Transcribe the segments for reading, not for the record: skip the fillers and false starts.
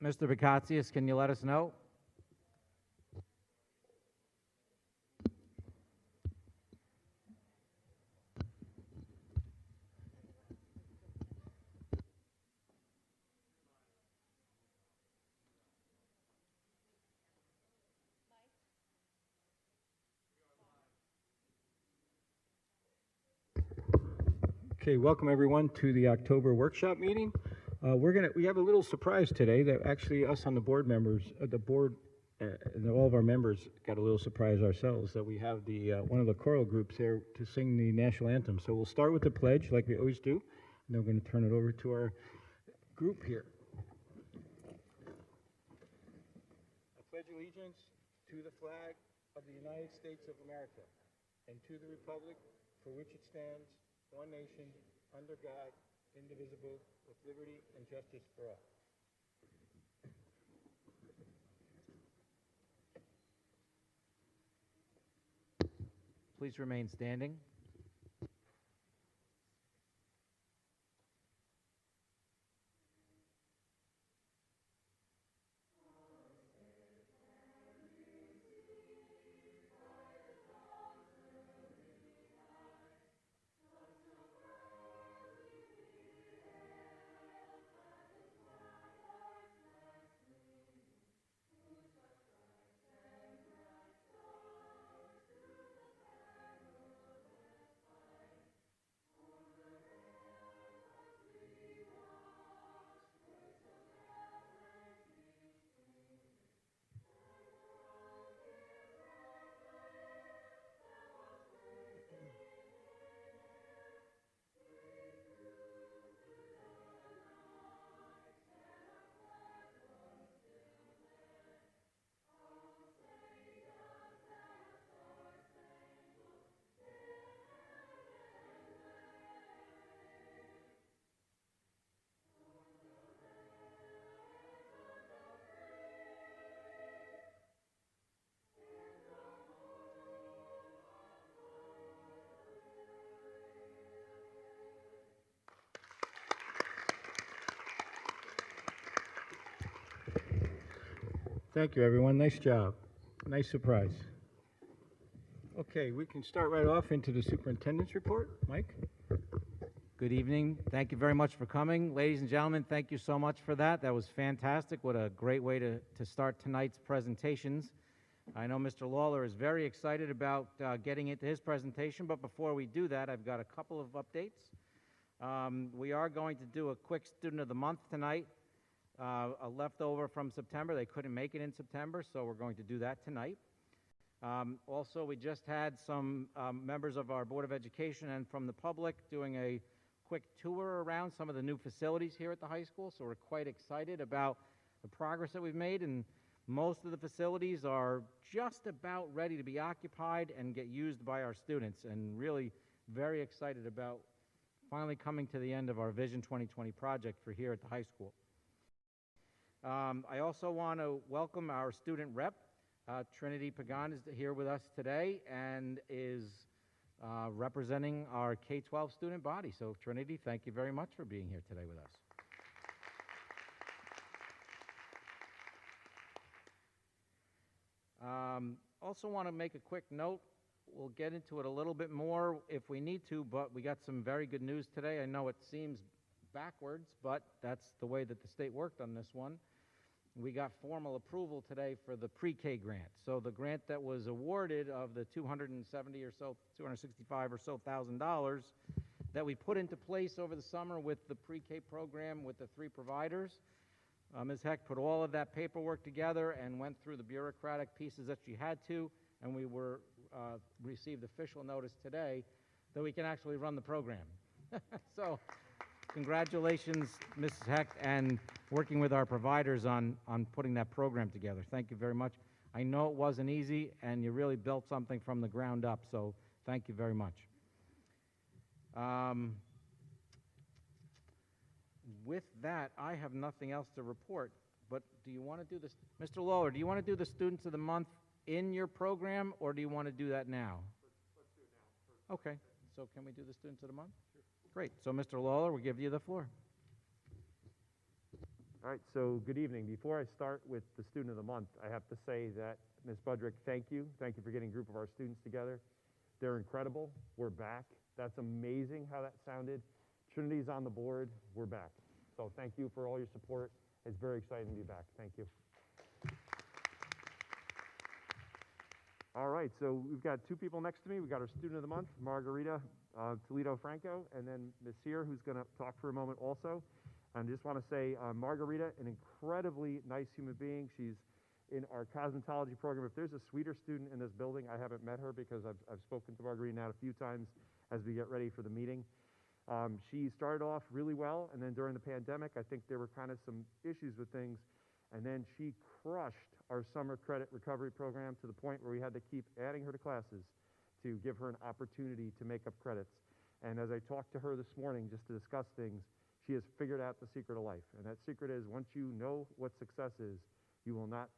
Mr. Bakatsias, can you let us know? Okay, welcome everyone to the October workshop meeting. We have a little surprise today that actually us on the board members, and all of our members got a little surprise ourselves that we have the one of the choral groups here to sing the national anthem. So we'll start with the pledge like we always do, and then we're going to turn it over to our group here. I pledge allegiance to the flag of the United States of America and to the republic for which it stands, one nation, under God, indivisible, with liberty and justice for all. Please remain standing. Thank you, everyone. Nice job. Nice surprise. Okay, we can start right off into the superintendent's report. Mike? Good evening. Thank you very much for coming. Ladies and gentlemen, thank you so much for that. That was fantastic. What a great way to start tonight's presentations. I know Mr. Lawler is very excited about getting into his presentation, but before we do that, I've got a couple of updates. We are going to do a quick Student of the Month tonight. A leftover from September. They couldn't make it in September, so we're going to do that tonight. Also, we just had some members of our Board of Education and from the public doing a quick tour around some of the new facilities here at the high school, so we're quite excited about the progress that we've made, and most of the facilities are just about ready to be occupied and get used by our students, and really very excited about finally coming to the end of our Vision 2020 project for here at the high school. I also want to welcome our student rep. Trinity Pagan is here with us today and is representing our K-12 student body. So Trinity, thank you very much for being here today with us. Also want to make a quick note. We'll get into it a little bit more if we need to, but we got some very good news today. I know it seems backwards, but that's the way that the state worked on this one. We got formal approval today for the pre-K grant. So the grant that was awarded of the $265 or so thousand that we put into place over the summer with the pre-K program with the 3 providers. Ms. Heck put all of that paperwork together and went through the bureaucratic pieces that she had to, and we received official notice today that we can actually run the program. So congratulations, Mrs. Heck, and working with our providers on putting that program together. Thank you very much. I know it wasn't easy, and you really built something from the ground up, so thank you very much. With that, I have nothing else to report, but do you want to do this? Mr. Lawler, do you want to do the Students of the Month in your program, or do you want to do that now? Let's do it now. Okay, so can we do the Students of the Month? Sure. Great. So, Mr. Lawler, we'll give you the floor. All right, so good evening. Before I start with the Student of the Month, I have to say that, Ms. Budrick, thank you. Thank you for getting a group of our students together. They're incredible. We're back. That's amazing how that sounded. Trinity's on the board. We're back. So thank you for all your support. It's very exciting to be back. Thank you. All right, so we've got two people next to me. We've got our Student of the Month, Margarita Toledo Franco, and then Ms. Sear, who's going to talk for a moment also. And I just want to say, Margarita, an incredibly nice human being. She's in our cosmetology program. If there's a sweeter student in this building, I haven't met her because I've spoken to Margarita now a few times as we get ready for the meeting. She started off really well, and then during the pandemic, I think there were kind of some issues with things, and then she crushed our summer credit recovery program to the point where we had to keep adding her to classes to give her an opportunity to make up credits. And as I talked to her this morning just to discuss things, she has figured out the secret of life. And that secret is, once you know what success is, you will not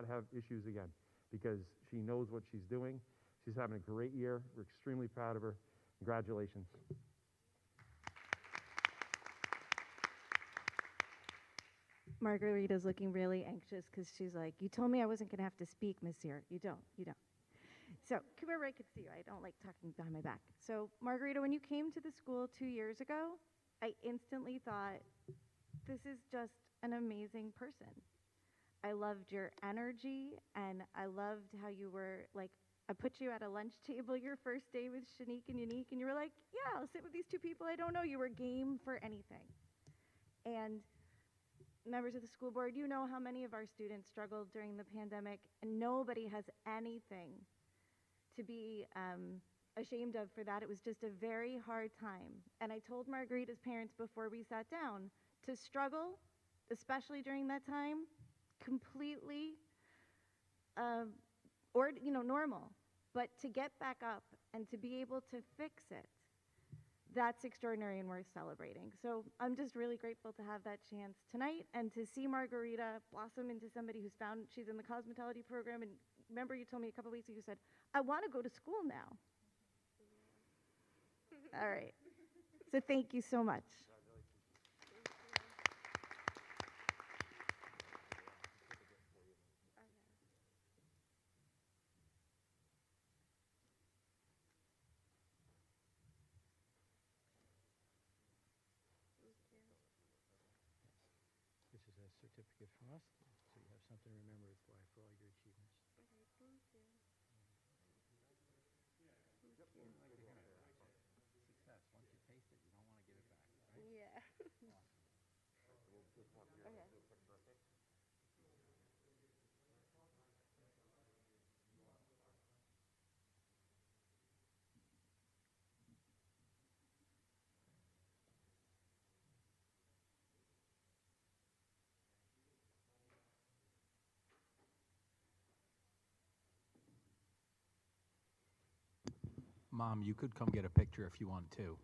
have issues again, because she knows what she's doing. She's having a great year. We're extremely proud of her. Congratulations. Margarita's looking really anxious because she's like, you told me I wasn't going to have to speak, Miss Sear. You don't. So come over, I could see you. I don't like talking behind my back. So Margarita, when you came to the school 2 years ago, I instantly thought, this is just an amazing person. I loved your energy, and I loved how you were like, I put you at a lunch table your first day with Shanique and Unique, and you were like, yeah, I'll sit with these two people I don't know. You were game for anything. And members of the school board, you know how many of our students struggled during the pandemic, and nobody has anything to be ashamed of for that. It was just a very hard time. And I told Margarita's parents before we sat down to struggle, especially during that time, completely normal. But to get back up and to be able to fix it, that's extraordinary and worth celebrating. So I'm just really grateful to have that chance tonight and to see Margarita blossom into somebody who's found, she's in the cosmetology program. And remember, you told me a couple weeks ago, you said, I want to go to school now. All right. So thank you so much. This is a certificate from us, so you have something to remember for all your achievements. Success. Once you taste it, you don't want to give it back, right? Yeah. Mom, you could come get a picture if you want to.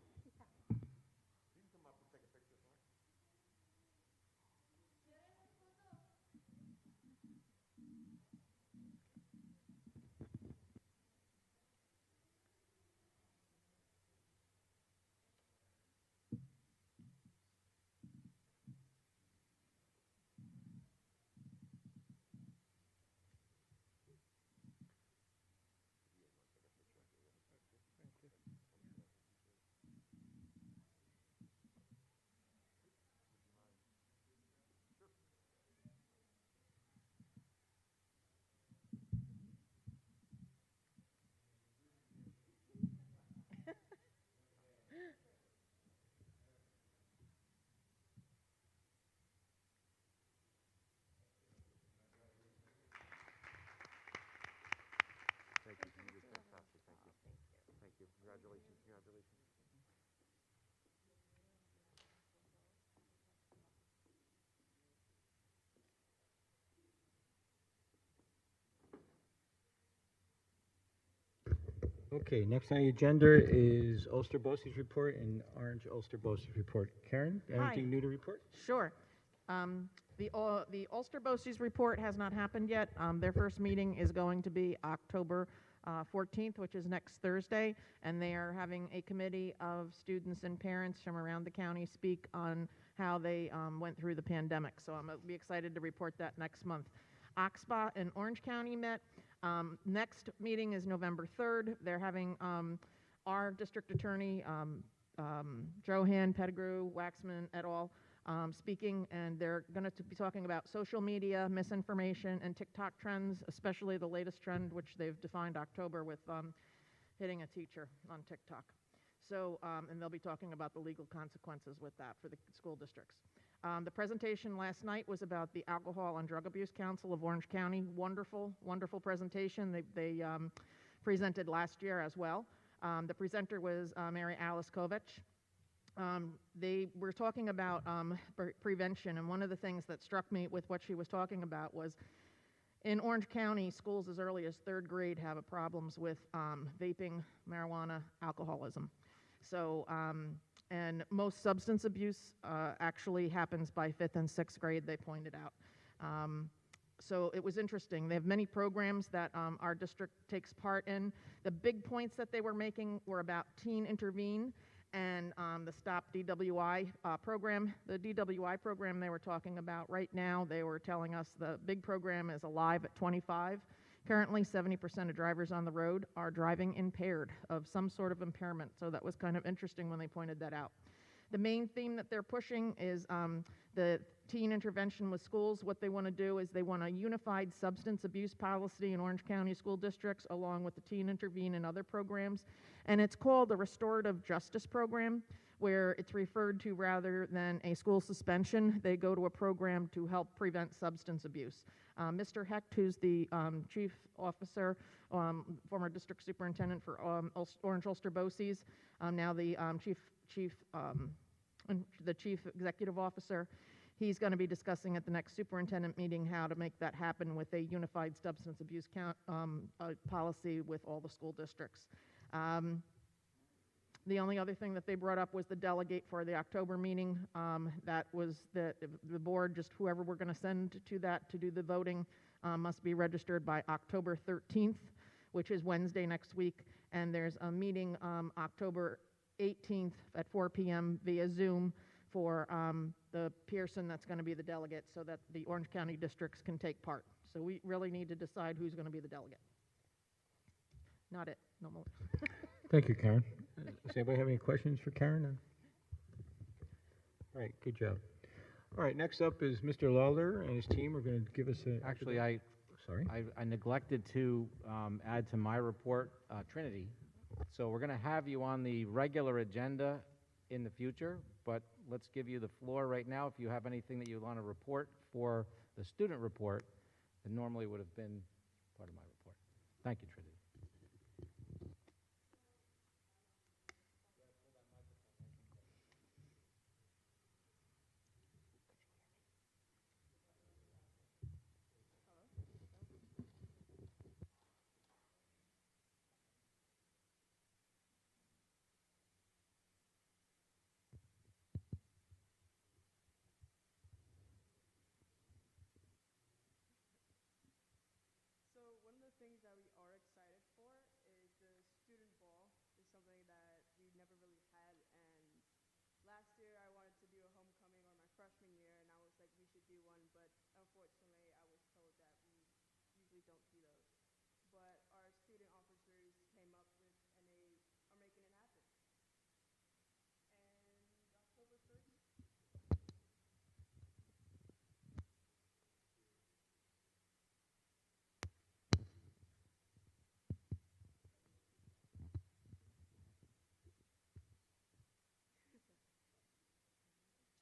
Thank you. You did fantastic. Thank you. Thank you. Congratulations. Congratulations. Okay, next on the agenda is Ulster BOCES report and Orange Ulster BOCES report. Karen, anything new to report? Sure. The Ulster BOCES report has not happened yet. Their first meeting is going to be October 14th, which is next Thursday, and they are having a committee of students and parents from around the county speak on how they went through the pandemic. So I'm be excited to report that next month. Oxbow and Orange County met. Next meeting is November 3rd. They're having our district attorney, Johan, Pettigrew, Waxman, et al., speaking, and they're going to be talking about social media, misinformation, and TikTok trends, especially the latest trend, which they've defined October with hitting a teacher on TikTok. So, and they'll be talking about the legal consequences with that for the school districts. The presentation last night was about the Alcohol and Drug Abuse Council of Orange County. Wonderful, wonderful presentation. They presented last year as well. The presenter was Mary Alice Kovich. They were talking about prevention, and one of the things that struck me with what she was talking about was in Orange County, schools as early as 3rd grade have problems with vaping, marijuana, alcoholism. So, and most substance abuse actually happens by 5th and 6th grade, they pointed out. So it was interesting. They have many programs that our district takes part in. The big points that they were making were about Teen Intervene and the Stop DWI program. The DWI program they were talking about right now, they were telling us the big program is alive at 25. Currently, 70% of drivers on the road are driving impaired of some sort of impairment. So that was kind of interesting when they pointed that out. The main theme that they're pushing is the teen intervention with schools. What they want to do is they want a unified substance abuse policy in Orange County school districts along with the Teen Intervene and other programs. And it's called the Restorative Justice program, where it's referred to rather than a school suspension. They go to a program to help prevent substance abuse. Mr. Hecht, who's the chief officer, former district superintendent for Orange Ulster BOCES, now the chief executive officer. He's going to be discussing at the next superintendent meeting how to make that happen with a unified substance abuse policy with all the school districts. The only other thing that they brought up was the delegate for the October meeting. That was the board, just whoever we're going to send to that to do the voting must be registered by October 13th, which is Wednesday next week. And there's a meeting October 18th at 4 p.m. via Zoom for the Pearson that's going to be the delegate so that the Orange County districts can take part. So we really need to decide who's going to be the delegate. Not it, no more. Thank you, Karen. Does anybody have any questions for Karen? All right, good job. All right, next up is Mr. Lawler and his team are going to give us a... Actually, I neglected to add to my report Trinity. So we're going to have you on the regular agenda in the future, but let's give you the floor right now. If you have anything that you want to report for the student report, that normally would have been part of my report. Thank you, Trinity. Things that we are excited for is the student ball is something that we never really had, and last year I wanted to do a homecoming or my freshman year, and I was like, we should do one, but unfortunately I was told that we usually don't do those. But our student officers came up with and they are making it happen. And October 1st,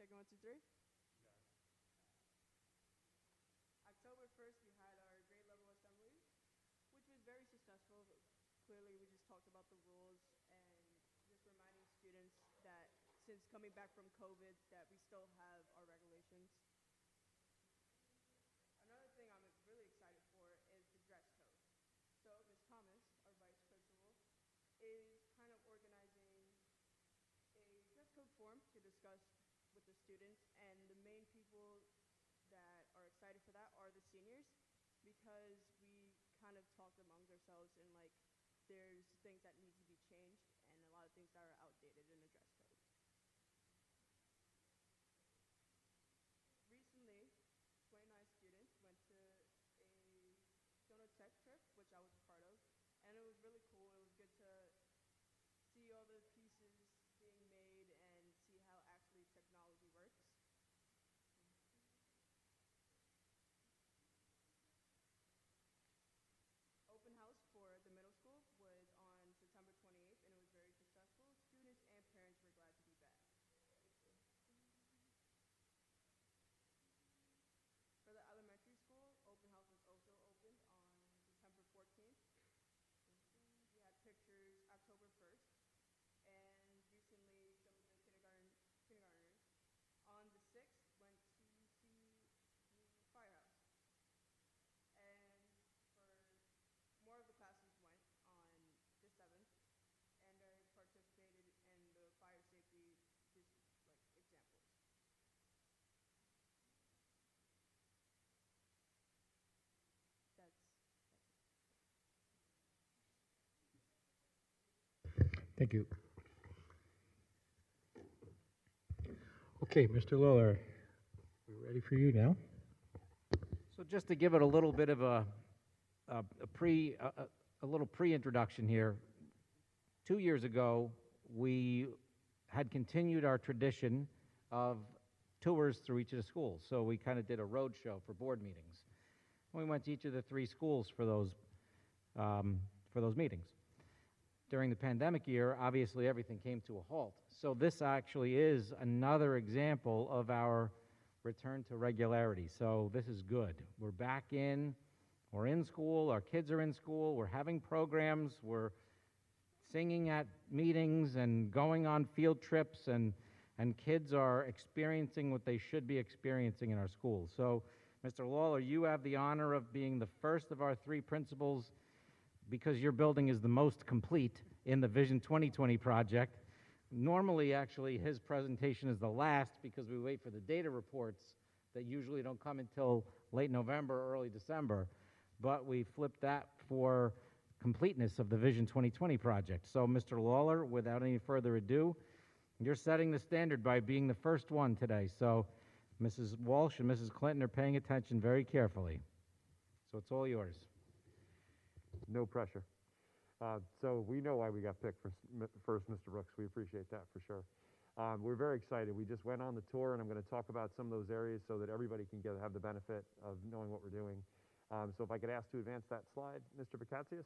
checking 1, 2, 3. October 1st, we had our grade level assembly, which was very successful. Clearly, we just talked about the rules and just reminding students that since coming back from COVID, that we still have our regulations. Another thing I'm really excited for is the dress code. So Ms. Thomas, our vice principal, is kind of organizing a dress code form to discuss with the students, and the main people that are excited for that are the seniors, because we kind of talked amongst ourselves and like there's things that need to be changed and a lot of things that are outdated in the dress code. Thank you. Okay, Mr. Lawler, we're ready for you now. So just to give it a little bit of a little pre-introduction here, 2 years ago, we had continued our tradition of tours through each of the schools. So we kind of did a road show for board meetings. We went to each of the 3 schools for those meetings. During the pandemic year, obviously everything came to a halt. So this actually is another example of our return to regularity. So this is good. We're back in, we're in school, our kids are in school, we're having programs, we're singing at meetings and going on field trips, and kids are experiencing what they should be experiencing in our schools. So, Mr. Lawler, you have the honor of being the first of our 3 principals, because your building is the most complete in the Vision 2020 project. Normally, actually, his presentation is the last because we wait for the data reports that usually don't come until late November or early December. But we flipped that for completeness of the Vision 2020 project. So, Mr. Lawler, without any further ado, you're setting the standard by being the first one today. So, Mrs. Walsh and Mrs. Clinton are paying attention very carefully. So it's all yours. No pressure. So we know why we got picked for first, Mr. Brooks. We appreciate that for sure. We're very excited. We just went on the tour, and I'm going to talk about some of those areas so that everybody can have the benefit of knowing what we're doing. So if I could ask to advance that slide, Mr. Bakatsias.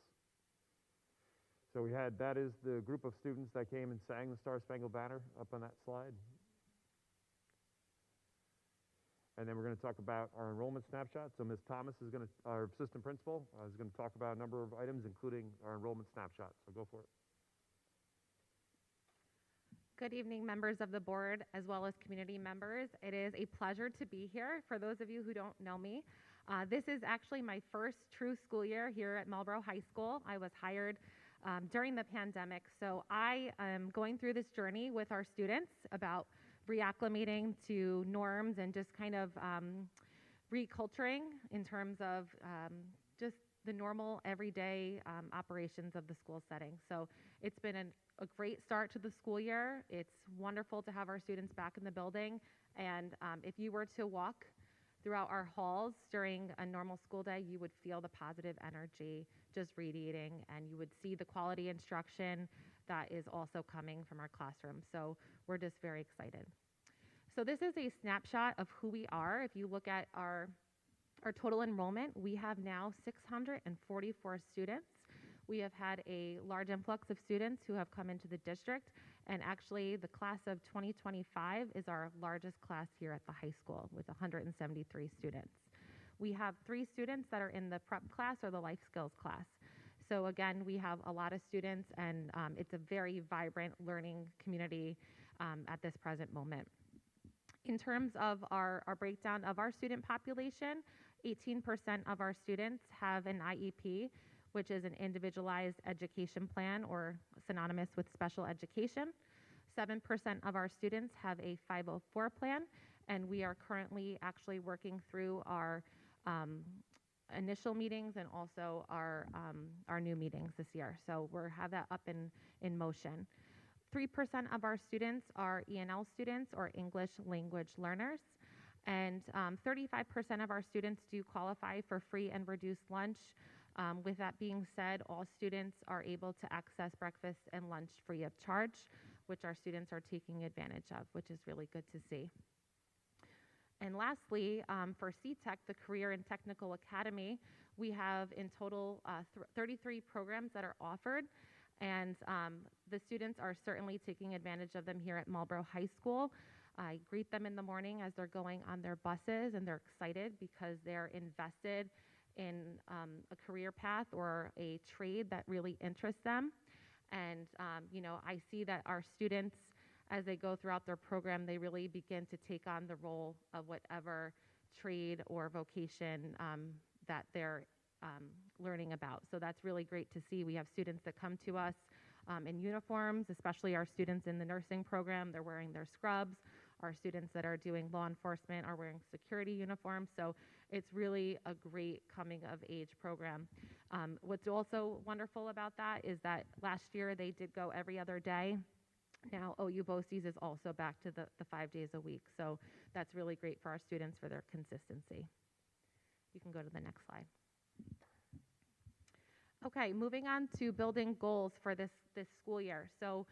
So that is the group of students that came and sang the Star Spangled Banner up on that slide. And then we're going to talk about our enrollment snapshot. So Ms. Thomas is our assistant principal, is going to talk about a number of items, including our enrollment snapshot. So go for it. Good evening, members of the board, as well as community members. It is a pleasure to be here. For those of you who don't know me, this is actually my first true school year here at Marlboro High School. I was hired during the pandemic, so I am going through this journey with our students about reacclimating to norms and just kind of reculturing in terms of just the normal everyday operations of the school setting. So it's been a great start to the school year. It's wonderful to have our students back in the building. And if you were to walk throughout our halls during a normal school day, you would feel the positive energy just radiating, and you would see the quality instruction that is also coming from our classroom. So we're just very excited. So this is a snapshot of who we are. If you look at our total enrollment, we have now 644 students. We have had a large influx of students who have come into the district, and actually the class of 2025 is our largest class here at the high school with 173 students. We have 3 students that are in the prep class or the life skills class. So again, we have a lot of students, and it's a very vibrant learning community at this present moment. In terms of our breakdown of our student population, 18% of our students have an IEP, which is an individualized education plan, or synonymous with special education. 7% of our students have a 504 plan, and we are currently actually working through our initial meetings and also our new meetings this year. So we'll have that up in motion. 3% of our students are ENL students, or English language learners, and 35% of our students do qualify for free and reduced lunch. With that being said, all students are able to access breakfast and lunch free of charge, which our students are taking advantage of, which is really good to see. And lastly, for CTech, the Career and Technical Academy, we have in total 33 programs that are offered, and the students are certainly taking advantage of them here at Marlboro High School. I greet them in the morning as they're going on their buses, and they're excited because they're invested in a career path or a trade that really interests them. And I see that our students, as they go throughout their program, they really begin to take on the role of whatever trade or vocation that they're learning about. So that's really great to see. We have students that come to us in uniforms, especially our students in the nursing program. They're wearing their scrubs. Our students that are doing law enforcement are wearing security uniforms. So it's really a great coming of age program. What's also wonderful about that is that last year they did go every other day. Now OU BOCES is also back to the 5 days a week. So that's really great for our students for their consistency. You can go to the next slide. Okay, moving on to building goals for this school year. So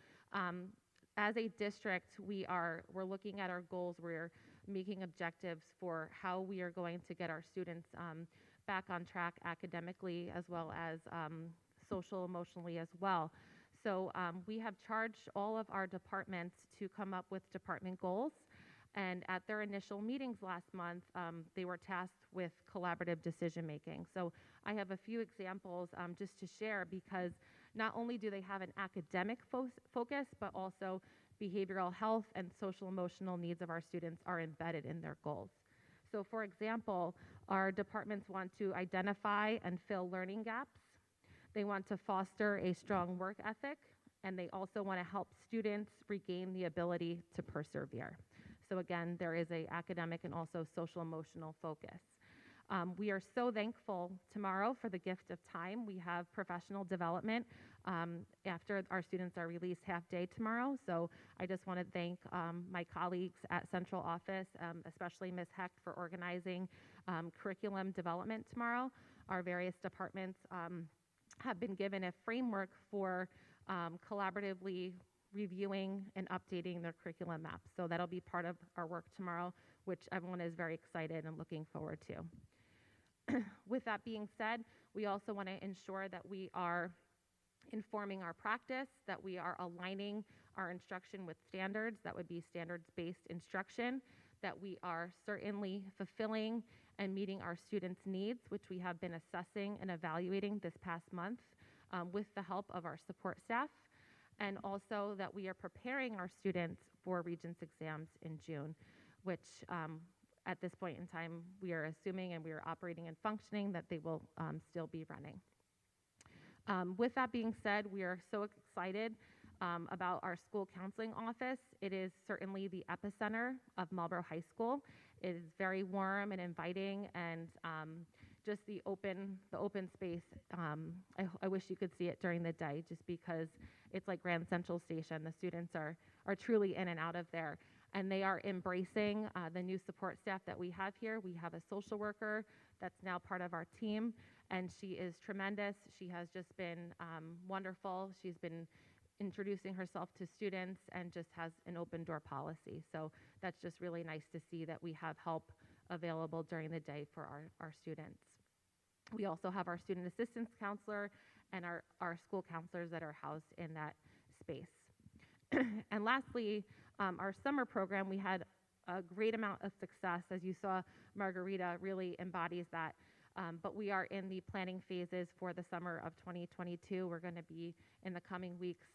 as a district, we're looking at our goals. We're making objectives for how we are going to get our students back on track academically as well as social emotionally as well. So we have charged all of our departments to come up with department goals. And at their initial meetings last month, they were tasked with collaborative decision making. So I have a few examples just to share, because not only do they have an academic focus, but also behavioral health and social emotional needs of our students are embedded in their goals. So for example, our departments want to identify and fill learning gaps. They want to foster a strong work ethic, and they also want to help students regain the ability to persevere. So again, there is an academic and also social emotional focus. We are so thankful tomorrow for the gift of time. We have professional development after our students are released half day tomorrow. So I just want to thank my colleagues at central office, especially Ms. Hecht, for organizing curriculum development tomorrow. Our various departments have been given a framework for collaboratively reviewing and updating their curriculum maps. So that'll be part of our work tomorrow, which everyone is very excited and looking forward to. With that being said, we also want to ensure that we are informing our practice, that we are aligning our instruction with standards, that would be standards-based instruction, that we are certainly fulfilling and meeting our students' needs, which we have been assessing and evaluating this past month with the help of our support staff, and also that we are preparing our students for Regents exams in June, which at this point in time, we are assuming and we are operating and functioning that they will still be running. With that being said, we are so excited about our school counseling office. It is certainly the epicenter of Marlboro High School. It is very warm and inviting, and just the open space. I wish you could see it during the day, just because it's like Grand Central Station. The students are truly in and out of there, and they are embracing the new support staff that we have here. We have a social worker that's now part of our team, and she is tremendous. She has just been wonderful. She's been introducing herself to students and just has an open door policy. So that's just really nice to see that we have help available during the day for our students. We also have our student assistance counselor and our school counselors that are housed in that space. And lastly, our summer program, we had a great amount of success. As you saw, Margarita really embodies that. But we are in the planning phases for the summer of 2022. We're going to be, in the coming weeks,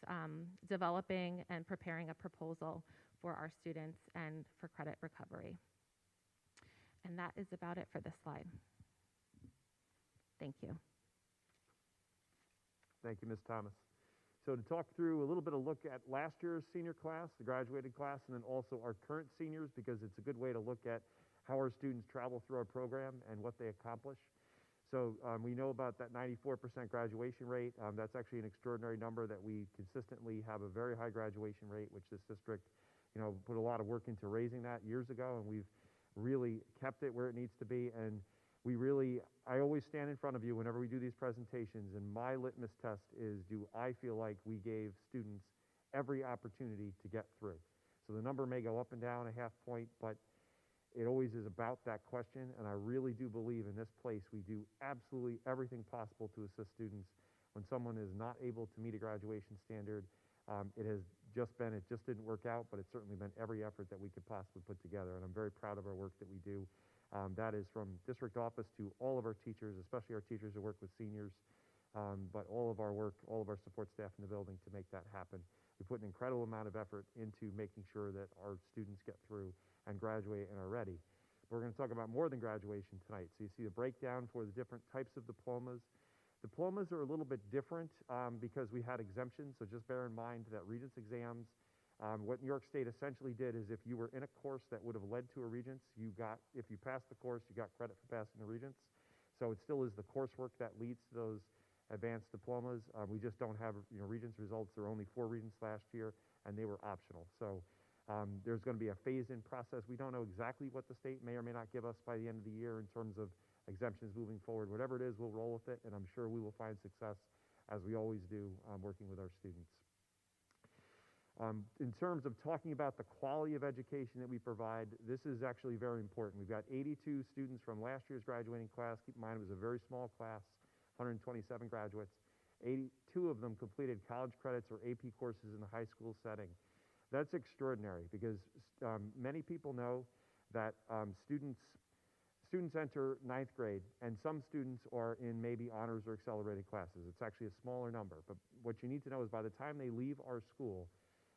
developing and preparing a proposal for our students and for credit recovery. And that is about it for this slide. Thank you. Thank you, Ms. Thomas. So to talk through a little bit of look at last year's senior class, the graduated class, and then also our current seniors, because it's a good way to look at how our students travel through our program and what they accomplish. So we know about that 94% graduation rate. That's actually an extraordinary number, that we consistently have a very high graduation rate, which this district, put a lot of work into raising that years ago, and we've really kept it where it needs to be. And I always stand in front of you whenever we do these presentations, and my litmus test is, do I feel like we gave students every opportunity to get through? So the number may go up and down a half point, but it always is about that question, and I really do believe in this place we do absolutely everything possible to assist students when someone is not able to meet a graduation standard. It just didn't work out, but it's certainly been every effort that we could possibly put together, and I'm very proud of our work that we do. That is from district office to all of our teachers, especially our teachers who work with seniors, but all of our work, all of our support staff in the building to make that happen. We put an incredible amount of effort into making sure that our students get through and graduate and are ready. But we're going to talk about more than graduation tonight. So you see the breakdown for the different types of diplomas. Diplomas are a little bit different because we had exemptions, so just bear in mind that Regents exams, what New York State essentially did is, if you were in a course that would have led to a Regents, if you passed the course, you got credit for passing the Regents. So it still is the coursework that leads to those advanced diplomas. We just don't have Regents results. There were only 4 Regents last year, and they were optional. So there's going to be a phase-in process. We don't know exactly what the state may or may not give us by the end of the year in terms of exemptions moving forward. Whatever it is, we'll roll with it, and I'm sure we will find success, as we always do, working with our students. In terms of talking about the quality of education that we provide, this is actually very important. We've got 82 students from last year's graduating class. Keep in mind, it was a very small class, 127 graduates. 82 of them completed college credits or AP courses in the high school setting. That's extraordinary because many people know that students enter 9th grade, and some students are in maybe honors or accelerated classes. It's actually a smaller number. But what you need to know is by the time they leave our school,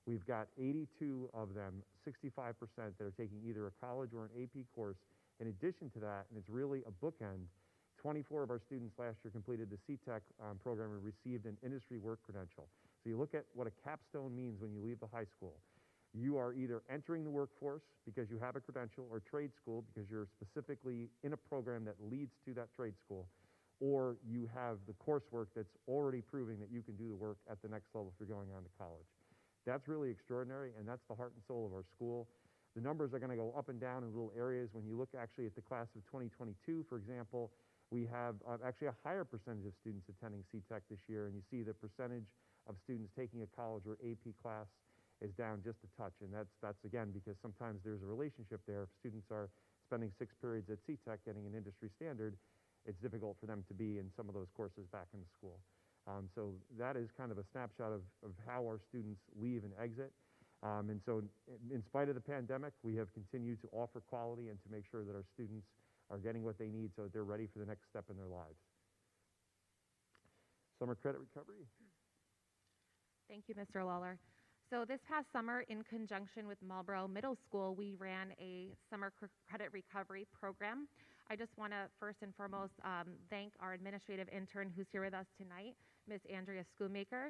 we've got 82 of them, 65%, that are taking either a college or an AP course. In addition to that, and it's really a bookend, 24 of our students last year completed the CTEC program and received an industry work credential. So you look at what a capstone means when you leave the high school. You are either entering the workforce because you have a credential, or trade school because you're specifically in a program that leads to that trade school, or you have the coursework that's already proving that you can do the work at the next level if you're going on to college. That's really extraordinary, and that's the heart and soul of our school. The numbers are going to go up and down in little areas. When you look actually at the class of 2022, for example, we have actually a higher percentage of students attending CTEC this year, and you see the percentage of students taking a college or AP class is down just a touch, and that's again because sometimes there's a relationship there. If students are spending 6 periods at CTEC getting an industry standard, it's difficult for them to be in some of those courses back in the school. So that is kind of a snapshot of how our students leave and exit. And so in spite of the pandemic, we have continued to offer quality and to make sure that our students are getting what they need so that they're ready for the next step in their lives. Summer credit recovery. Thank you, Mr. Lawler. So this past summer, in conjunction with Marlboro Middle School, we ran a summer credit recovery program. I just want to first and foremost thank our administrative intern who's here with us tonight, Ms. Andrea Schoonmaker.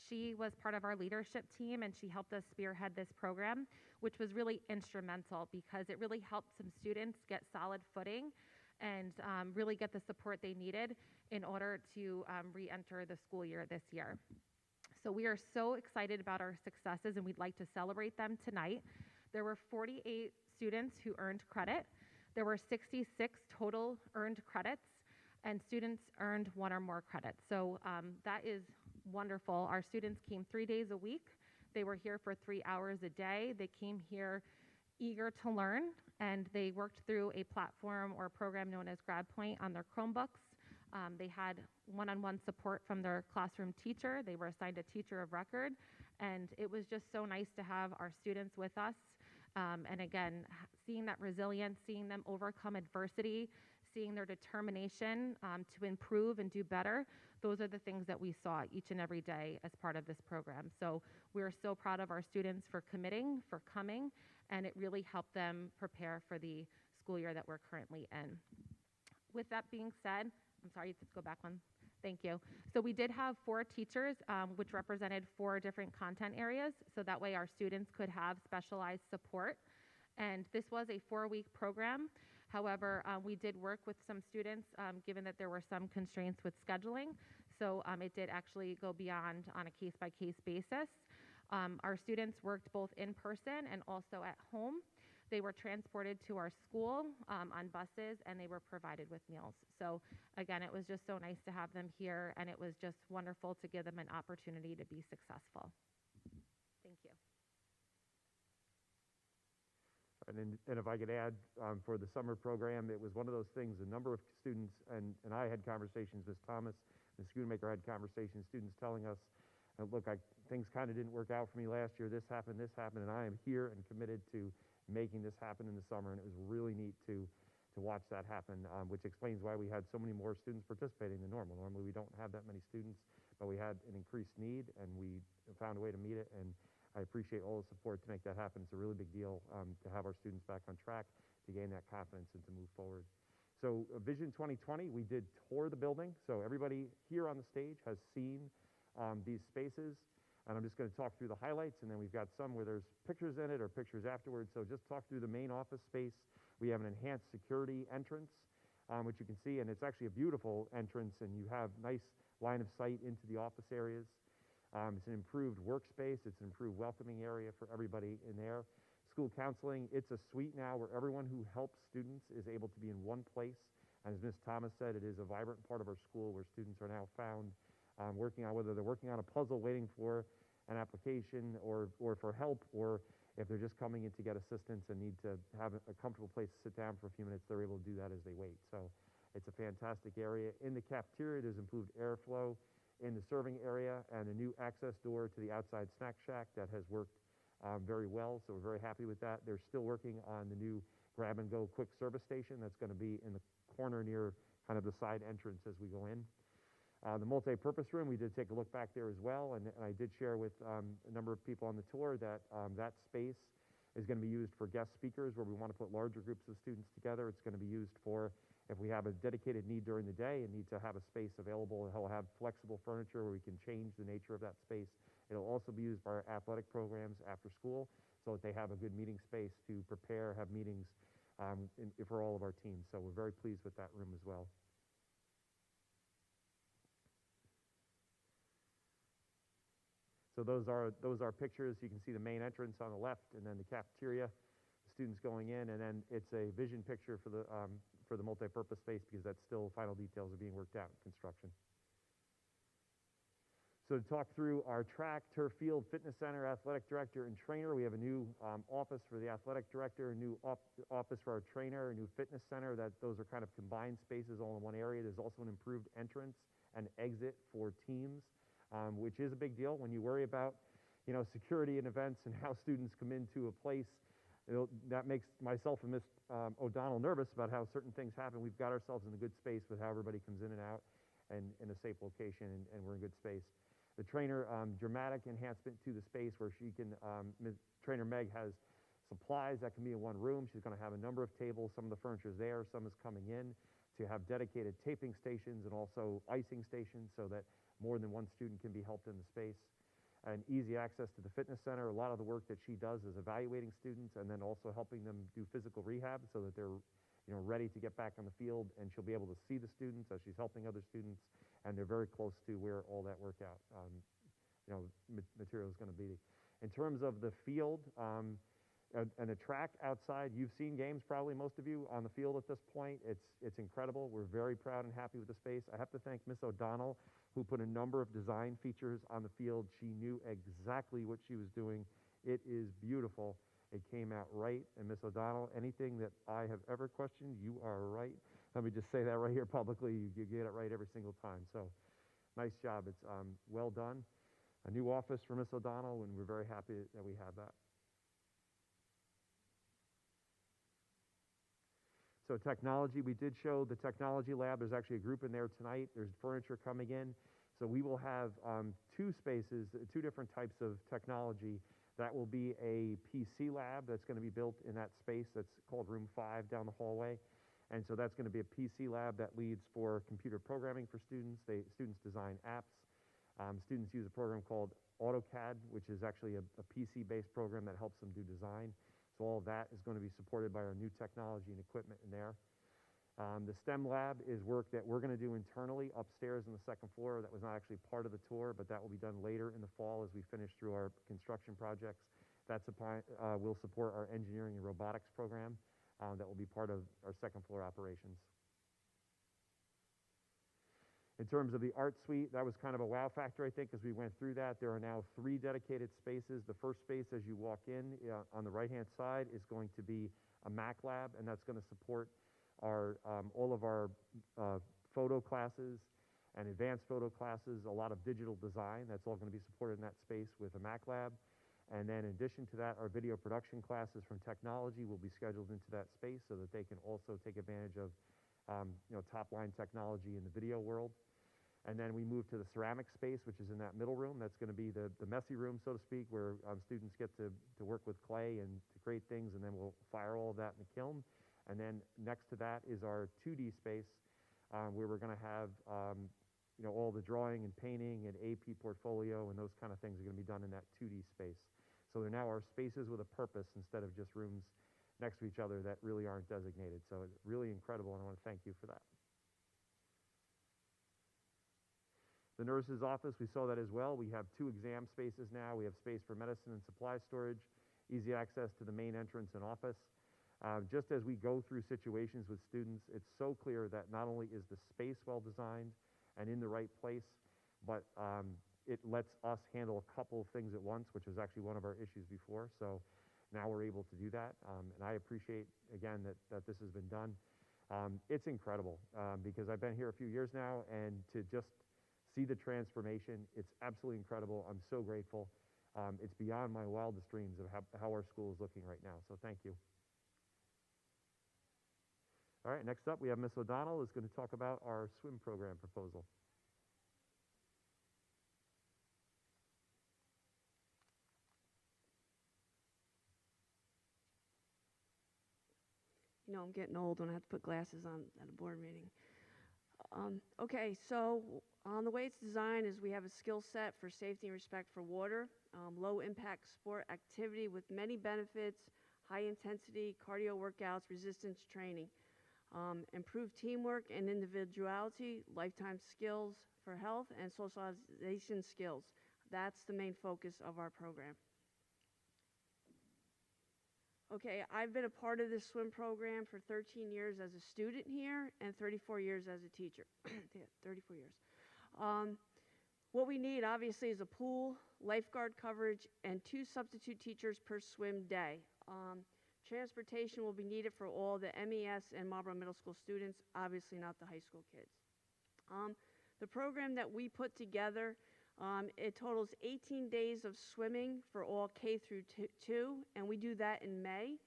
She was part of our leadership team, and she helped us spearhead this program, which was really instrumental because it really helped some students get solid footing and really get the support they needed in order to re-enter the school year this year. So we are so excited about our successes, and we'd like to celebrate them tonight. There were 48 students who earned credit. There were 66 total earned credits, and students earned 1 or more credits. So that is wonderful. Our students came 3 days a week. They were here for 3 hours a day. They came here eager to learn, and they worked through a platform or program known as GradPoint on their Chromebooks. They had one-on-one support from their classroom teacher. They were assigned a teacher of record, and it was just so nice to have our students with us. And again, seeing that resilience, seeing them overcome adversity, seeing their determination to improve and do better, those are the things that we saw each and every day as part of this program. So we're so proud of our students for committing, for coming, and it really helped them prepare for the school year that we're currently in. With that being said, I'm sorry, let's go back one. Thank you. So we did have 4 teachers, which represented 4 different content areas, so that way our students could have specialized support. And this was a 4-week program. However, we did work with some students, given that there were some constraints with scheduling. So it did actually go beyond on a case-by-case basis. Our students worked both in person and also at home. They were transported to our school on buses, and they were provided with meals. So again, it was just so nice to have them here, and it was just wonderful to give them an opportunity to be successful. Thank you. And if I could add, for the summer program, it was one of those things, a number of students, and I had conversations, Ms. Thomas, Ms. Schoonmaker had conversations, students telling us, look, things kind of didn't work out for me last year, this happened, and I am here and committed to making this happen in the summer, and it was really neat to watch that happen, which explains why we had so many more students participating than normal. Normally we don't have that many students, but we had an increased need, and we found a way to meet it, and I appreciate all the support to make that happen. It's a really big deal to have our students back on track, to gain that confidence, and to move forward. So Vision 2020, we did tour the building, so everybody here on the stage has seen these spaces. And I'm just going to talk through the highlights, and then we've got some where there's pictures in it or pictures afterwards. So just talk through the main office space. We have an enhanced security entrance. which you can see, and it's actually a beautiful entrance, and you have nice line of sight into the office areas. It's an improved workspace. It's an improved welcoming area for everybody in there. School counseling, it's a suite now where everyone who helps students is able to be in one place. As Ms. Thomas said, it is a vibrant part of our school where students are now found working on, whether they're working on a puzzle waiting for an application or for help, or if they're just coming in to get assistance and need to have a comfortable place to sit down for a few minutes, they're able to do that as they wait. So it's a fantastic area. In the cafeteria, there's improved airflow in the serving area and a new access door to the outside snack shack that has worked very well, so we're very happy with that. They're still working on the new grab-and-go quick service station that's going to be in the corner near kind of the side entrance as we go in. The multi-purpose room, we did take a look back there as well, and I did share with a number of people on the tour that that space is going to be used for guest speakers where we want to put larger groups of students together. It's going to be used for if we have a dedicated need during the day and need to have a space available, it'll have flexible furniture where we can change the nature of that space. It'll also be used by our athletic programs after school so that they have a good meeting space to prepare, have meetings for all of our teams. So we're very pleased with that room as well. So those are pictures. You can see the main entrance on the left, and then the cafeteria, the students going in, and then it's a vision picture for the multi-purpose space because that's still final details are being worked out in construction. So to talk through our track, turf field, fitness center, athletic director, and trainer, we have a new office for the athletic director, a new office for our trainer, a new fitness center. Those are kind of combined spaces all in one area. There's also an improved entrance and exit for teams. Which is a big deal when you worry about, security and events and how students come into a place. That makes myself and Ms. O'Donnell nervous about how certain things happen. We've got ourselves in a good space with how everybody comes in and out and in a safe location, and we're in good space. The trainer, dramatic enhancement to the space where she can, Trainer Meg has supplies that can be in one room. She's going to have a number of tables. Some of the furniture is there. Some is coming in to have dedicated taping stations and also icing stations so that more than one student can be helped in the space. And easy access to the fitness center. A lot of the work that she does is evaluating students and then also helping them do physical rehab so that they're ready to get back on the field, and she'll be able to see the students as she's helping other students, and they're very close to where all that workout material is going to be. In terms of the field, and the track outside, you've seen games probably, most of you, on the field at this point. It's incredible. We're very proud and happy with the space. I have to thank Ms. O'Donnell, who put a number of design features on the field. She knew exactly what she was doing. It is beautiful. It came out right. And Ms. O'Donnell, anything that I have ever questioned, you are right. Let me just say that right here publicly. You get it right every single time. So nice job. It's well done. A new office for Ms. O'Donnell, and we're very happy that we have that. So technology, we did show the technology lab. There's actually a group in there tonight. There's furniture coming in. So we will have two spaces, two different types of technology. That will be a PC lab that's going to be built in that space that's called Room 5 down the hallway. And so that's going to be a PC lab that leads for computer programming for students. Students design apps. Students use a program called AutoCAD, which is actually a PC-based program that helps them do design. So all of that is going to be supported by our new technology and equipment in there. The STEM lab is work that we're going to do internally upstairs on the second floor. That was not actually part of the tour, but that will be done later in the fall as we finish through our construction projects. Will support our engineering and robotics program that will be part of our second floor operations. In terms of the art suite, that was kind of a wow factor, I think, as we went through that. There are now 3 dedicated spaces. The first space as you walk in on the right-hand side is going to be a Mac lab, and that's going to support all of our photo classes and advanced photo classes, a lot of digital design. That's all going to be supported in that space with a Mac lab. And then in addition to that, our video production classes from technology will be scheduled into that space so that they can also take advantage of top-line technology in the video world. And then we move to the ceramic space, which is in that middle room. That's going to be the messy room, so to speak, where students get to work with clay and to create things, and then we'll fire all of that in the kiln. And then next to that is our 2D space, where we're going to have all the drawing and painting and AP portfolio and those kind of things are going to be done in that 2D space. So there now are spaces with a purpose instead of just rooms next to each other that really aren't designated. So it's really incredible, and I want to thank you for that. The nurse's office, we saw that as well. We have 2 exam spaces now. We have space for medicine and supply storage, easy access to the main entrance and office. Just as we go through situations with students, it's so clear that not only is the space well designed and in the right place, but it lets us handle a couple of things at once, which was actually one of our issues before. So now we're able to do that. And I appreciate, again, that this has been done. It's incredible because I've been here a few years now, and to just see the transformation, it's absolutely incredible. I'm so grateful. It's beyond my wildest dreams of how our school is looking right now. So thank you. All right, next up we have Ms. O'Donnell who's going to talk about our swim program proposal. You know, I'm getting old when I have to put glasses on at a board meeting. Okay, so the way it's designed is we have a skill set for safety and respect for water, low impact sport activity with many benefits, high intensity cardio workouts, resistance training, improved teamwork and individuality, lifetime skills for health, and socialization skills. That's the main focus of our program. Okay, I've been a part of this swim program for 13 years as a student here and 34 years as a teacher. Yeah, 34 years. What we need, obviously, is a pool, lifeguard coverage, and 2 substitute teachers per swim day. Transportation will be needed for all the MES and Marlboro Middle School students, obviously not the high school kids. The program that we put together, it totals 18 days of swimming for all K through 2, and we do that in May,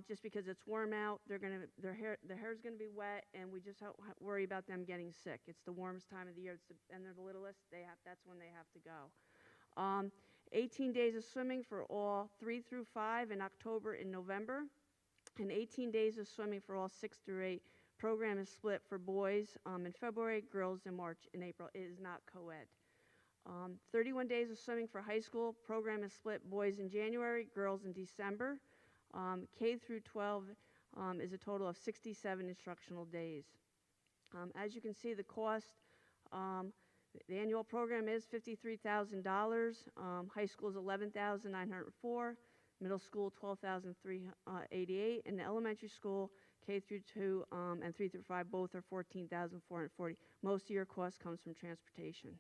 just because it's warm out. Their hair's going to be wet, and we just worry about them getting sick. It's the warmest time of the year, and they're the littlest. That's when they have to go. 18 days of swimming for all 3 through 5 in October and November, and 18 days of swimming for all 6 through 8. Program is split for boys in February, girls in March and April. It is not co-ed. 31 days of swimming for high school. Program is split boys in January, girls in December. K through 12 is a total of 67 instructional days. As you can see, the cost, the annual program is $53,000. High school is $11,904. Middle school $12,388, and the elementary school K through 2 and 3 through 5 both are $14,440. Most of your cost comes from transportation.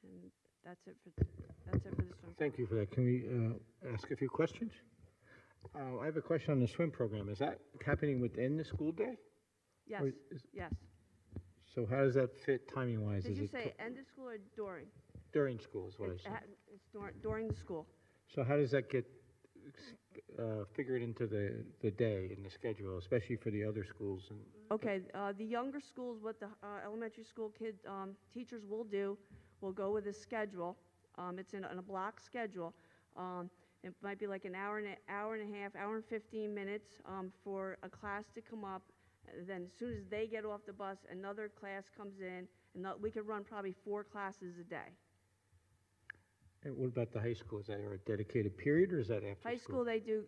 And that's it for this one. Thank you for that. Can we ask a few questions? I have a question on the swim program. Is that happening within the school day? Yes. Yes. So how does that fit timing-wise? Did Is you it say end of school or during? during school is what I It's said. during the school. So how does that get figured into the day in the schedule, especially for the other schools? And Okay, the younger schools, what the elementary school teachers will do, will go with a schedule. It's in a block schedule. It might be like an hour and a half, hour and 15 minutes for a class to come up. Then as soon as they get off the bus, another class comes in, and we could run probably 4 classes a day. And what about the high school? Is that a dedicated period, or is that after High school, they do,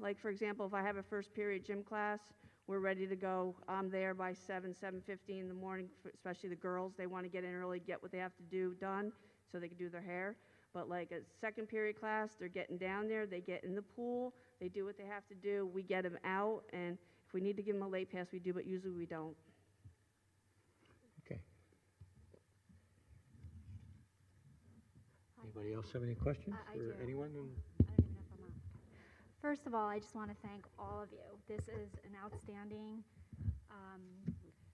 like for example, if I have a first period gym class, we're ready to go. I'm there by 7:15 in the morning, especially the girls. They want to get in early, get what they have to do done so they can do their hair. But like a second period class, they're getting down there, they get in the pool, they do what they have to do, we get them out, and if we need to give them a late pass, we do, but usually we don't. Okay. Anybody else have any questions I for do. anyone? I don't even know if I'm on. First of all, I just want to thank all of you. This is an outstanding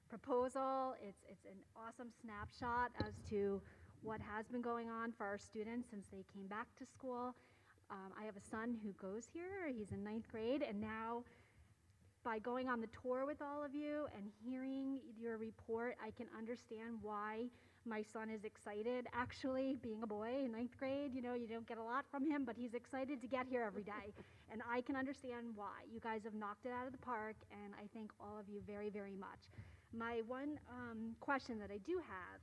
proposal. It's an awesome snapshot as to what has been going on for our students since they came back to school. I have a son who goes here. He's in 9th grade, and now by going on the tour with all of you and hearing your report, I can understand why my son is excited. Actually, being a boy in 9th grade, you know, you don't get a lot from him, but he's excited to get here every day. And I can understand why. You guys have knocked it out of the park, and I thank all of you very, very much. My one question that I do have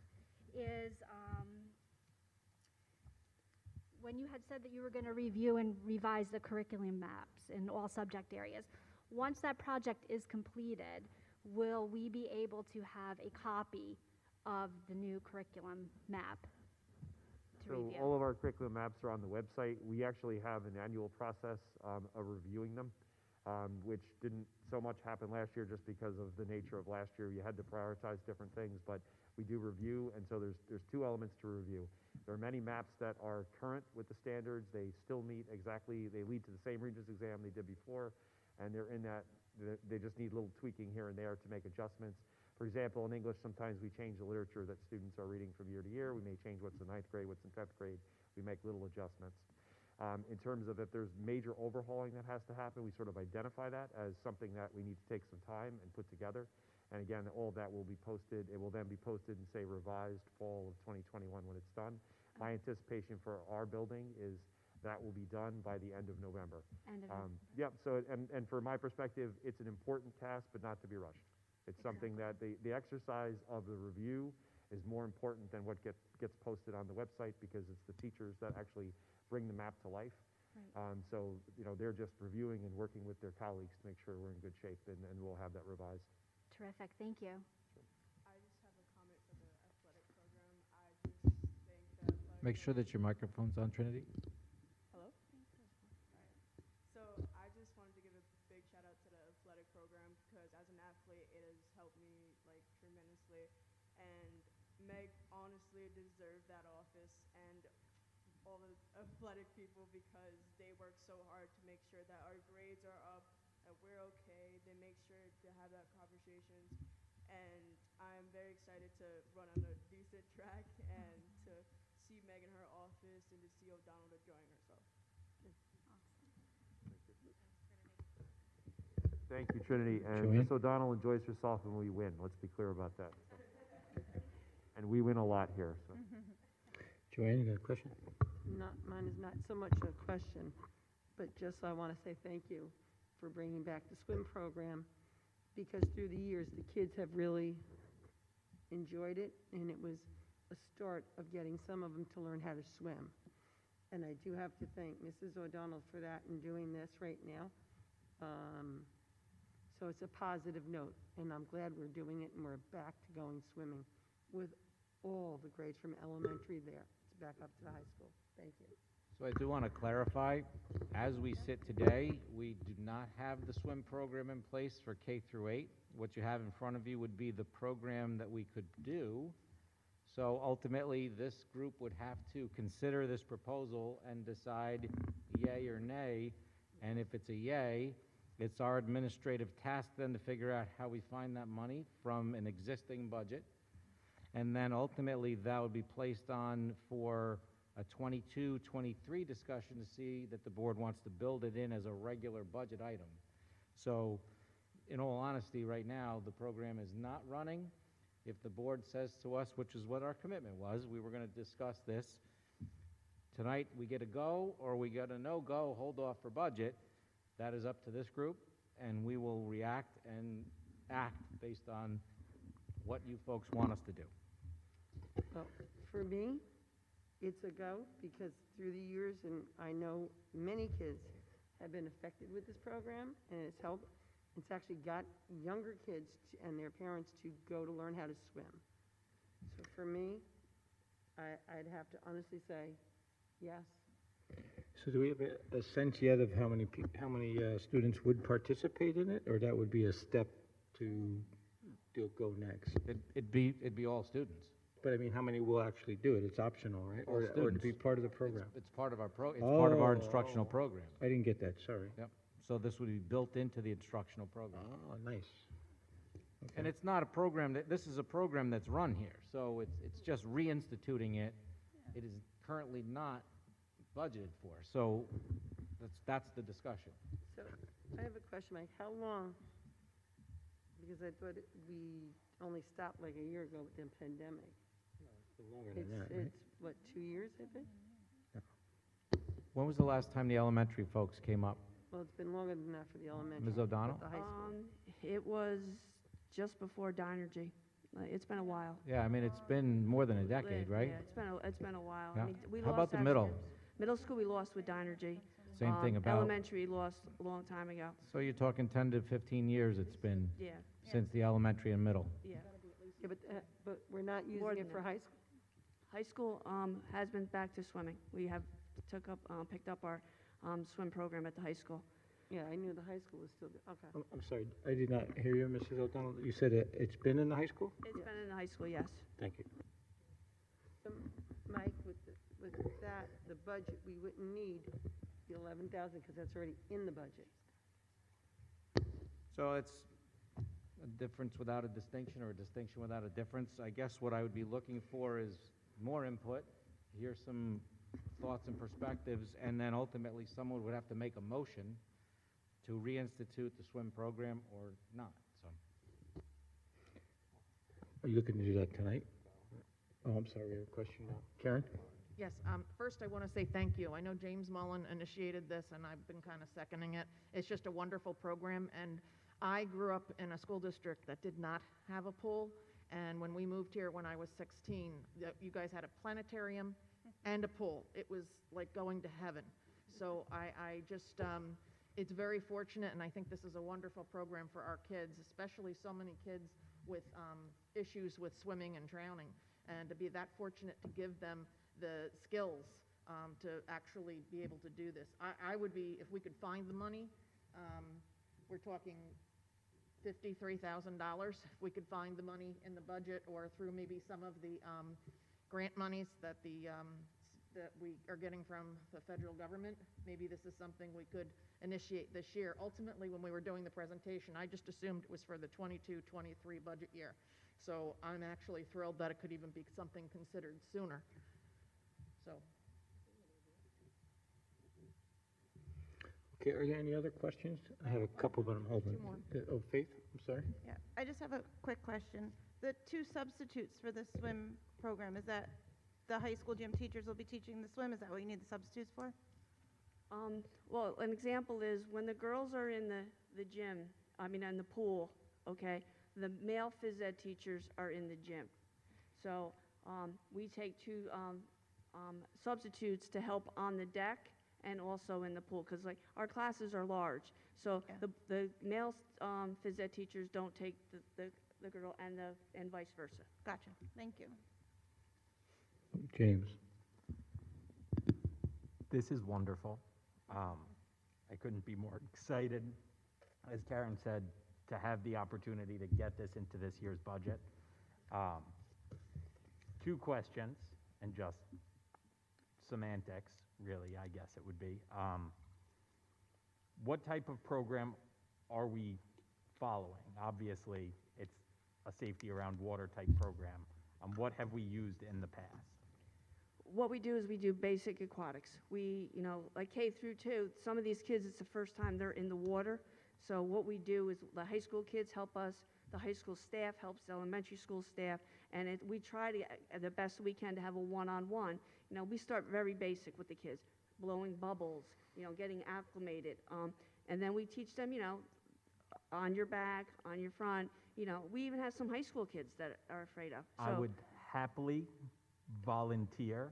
is when you had said that you were going to review and revise the curriculum maps in all subject areas, once that project is completed, will we be able to have a copy of the new curriculum map to So review? all of our curriculum maps are on the website. We actually have an annual process of reviewing them, which didn't so much happen last year just because of the nature of last year. You had to prioritize different things, but we do review, and so there's two elements to review. There are many maps that are current with the standards. They still meet exactly, they lead to the same Regents exam they did before, and they're in that, they just need a little tweaking here and there to make adjustments. For example, in English, sometimes we change the literature that students are reading from year to year. We may change what's in 9th grade, what's in 10th grade. We make little adjustments. In terms of if there's major overhauling that has to happen, we sort of identify that as something that we need to take some time and put together. And again, all of that will be posted. It will then be posted in, say, revised fall of 2021 when it's done. My anticipation for our building is that will be done by the end of November. End of November. Yep, so, and from my perspective, it's an important task, but not to be rushed. It's something that the exercise of the review is more important than what gets posted on the website, because it's the teachers that actually bring the map to life. Right. So, they're just reviewing and working with their colleagues to make sure we're in good shape, and we'll have that revised. Terrific, thank you. I just have a comment for the athletic program. I just think the athletic Make sure that your microphone's on, Trinity. Hello? Alright. So I just wanted to give a big shout out to the athletic program, because as an athlete, it has helped me like tremendously. And Meg honestly deserved that office and all the athletic people, because they work so hard to make sure that our grades are up, that we're okay. They make sure to have that conversations. And I'm very excited to run on a decent track and to see Meg in her office and to see O'Donnell enjoying herself. Thank you, Trinity. And Joanne? Miss O'Donnell enjoys herself when we win. Let's be clear about that. And we win a lot here. So. Joanne, you got a question? Mine is not so much a question, but just I want to say thank you for bringing back the swim program, because through the years, the kids have really enjoyed it, and it was a start of getting some of them to learn how to swim. And I do have to thank Mrs. O'Donnell for that and doing this right now. So it's a positive note, and I'm glad we're doing it and we're back to going swimming with all the grades from elementary there. It's back up to the high school. Thank you. So I do want to clarify, as we sit today, we do not have the swim program in place for K through 8. What you have in front of you would be the program that we could do. So ultimately, this group would have to consider this proposal and decide yay or nay. And if it's a yay, it's our administrative task then to figure out how we find that money from an existing budget. And then ultimately, that would be placed on for a 22-23 discussion to see that the board wants to build it in as a regular budget item. So in all honesty, right now, the program is not running. If the board says to us, which is what our commitment was, we were going to discuss this, tonight we get a go or we get a no-go, hold off for budget, that is up to this group, and we will react and act based on what you folks want us to do. Well, for me, it's a go, because through the years, and I know many kids have been affected with this program, and it's helped. It's actually got younger kids and their parents to go to learn how to swim. So for me, I'd have to honestly say yes. So do we have a sense yet of how many students would participate in it, or that would be a step to go next? It'd be all students. But I mean, how many will actually do it? It's optional, right? All Or to students. be part of the program? It's part of our it's part of our instructional Oh. program. I didn't get that, sorry. Yep. So this would be built into the instructional program. Oh, nice. And it's not a program this is a program that's run here. So it's just reinstituting it. It is currently not budgeted for. So that's the discussion. So I have a question, Mike. How long, because I thought we only stopped like a year ago with the pandemic. Longer than that, right? It's what, 2 years, I think? When was the last time the elementary folks came up? Well, it's been longer than that for the elementary. Ms. O'Donnell? but the high school. It was just before Dynergy. It's been a while. Yeah, I mean, it's been more than a decade, right? Yeah, it's been a while. Yeah. I mean, we How lost about the our middle? skips. Middle school we lost with Dynergy. Same thing about, Elementary lost a long time ago. so you're talking 10 to 15 years it's been Yeah, since the elementary and middle. yeah. Yeah, but we're not More using than it for that. high school. High school has been back to swimming. We have picked up our swim program at the high school. Yeah, I knew the high school was still good. Okay. I'm sorry, I did not hear you, Mrs. O'Donnell. You said it's been in the high school? It's been in the high school, yes. Thank you. So, Mike, with that, the budget, we wouldn't need the 11,000 because that's already in the budget. So it's a difference without a distinction or a distinction without a difference. I guess what I would be looking for is more input, hear some thoughts and perspectives, and then ultimately someone would have to make a motion to reinstitute the swim program or not, so. Are you looking to do that tonight? Oh, I'm sorry, we have a question now. Karen? Yes, first I want to say thank you. I know James Mullen initiated this, and I've been kind of seconding it. It's just a wonderful program, and I grew up in a school district that did not have a pool, and when we moved here when I was 16, you guys had a planetarium and a pool. It was like going to heaven. So I just, it's very fortunate, and I think this is a wonderful program for our kids, especially so many kids with issues with swimming and drowning, and to be that fortunate to give them the skills to actually be able to do this. I would be, if we could find the money, we're talking $53,000, if we could find the money in the budget or through maybe some of the grant monies that that we are getting from the federal government. Maybe this is something we could initiate this year. Ultimately, when we were doing the presentation, I just assumed it was for the 22-23 budget year. So I'm actually thrilled that it could even be something considered sooner. So. Okay, are there any other questions? I have a couple, but I'm holding. Two more. Oh, Faith, I'm sorry? Yeah, I just have a quick question. The 2 substitutes for the swim program, is that the high school gym teachers will be teaching the swim? Is that what you need the substitutes for? Well, an example is when the girls are in the gym, in the pool, okay, the male phys ed teachers are in the gym. So we take 2 substitutes to help on the deck and also in the pool, because like our classes are large. So Yeah. the male phys ed teachers don't take the girl and vice versa. Gotcha. Thank you. James? This is wonderful. I couldn't be more excited, as Karen said, to have the opportunity to get this into this year's budget. 2 questions, and just semantics, really, I guess it would be. What type of program are we following? Obviously, it's a safety around water type program. What have we used in the past? What we do is we do basic aquatics. We, like K through 2, some of these kids, it's the first time they're in the water. So what we do is the high school kids help us, the high school staff helps the elementary school staff, and we try to, the best we can, to have a one-on-one. We start very basic with the kids, blowing bubbles, getting acclimated. And then we teach them, on your back, on your front. We even have some high school kids that are afraid of. So, I would happily volunteer.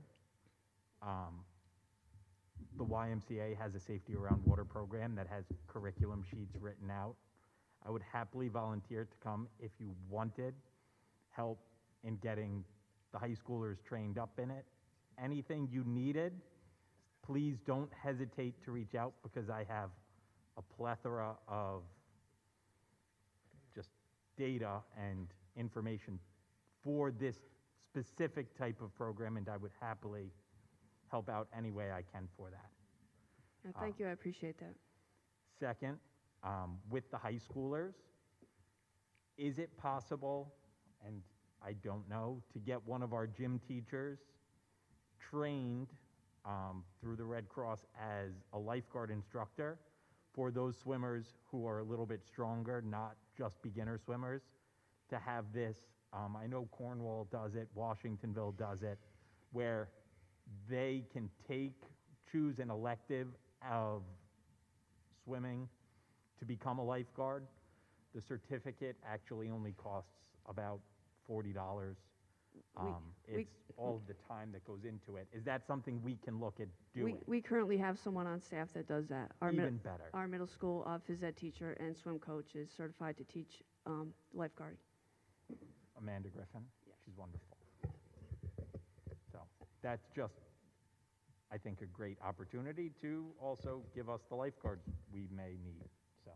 The YMCA has a safety around water program that has curriculum sheets written out. I would happily volunteer to come if you wanted help in getting the high schoolers trained up in it. Anything you needed, please don't hesitate to reach out, because I have a plethora of just data and information for this specific type of program, and I would happily help out any way I can for that. thank you, I appreciate that. Second, with the high schoolers, is it possible, and I don't know, to get one of our gym teachers trained through the Red Cross as a lifeguard instructor for those swimmers who are a little bit stronger, not just beginner swimmers, to have this, I know Cornwall does it, Washingtonville does it, where they can choose an elective of swimming to become a lifeguard. The certificate actually only costs about $40. It's all of the time that goes into it. Is that something we can look at doing? We currently have someone on staff that does that. Even better. Our middle school phys ed teacher and swim coach is certified to teach lifeguarding. Amanda Griffin. She's wonderful. So that's just, I think, a great opportunity to also give us the lifeguards we may need. So.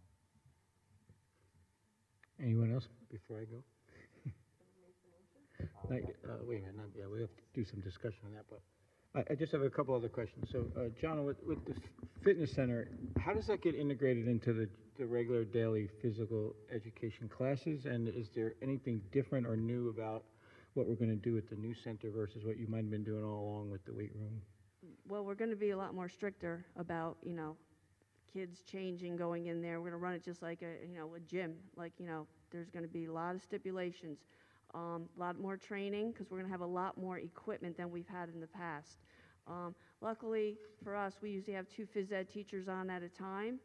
Anyone else before I go? Wait a minute, we have to do some discussion on that, but I just have a couple other questions. So, John, with the fitness center, how does that get integrated into the regular daily physical education classes? And is there anything different or new about what we're going to do at the new center versus what you might have been doing all along with the weight room? Well, we're going to be a lot more stricter about, kids changing, going in there. We're going to run it just like a gym. Like, there's going to be a lot of stipulations. A lot more training because we're going to have a lot more equipment than we've had in the past. Luckily for us, we usually have 2 phys ed teachers on at a time.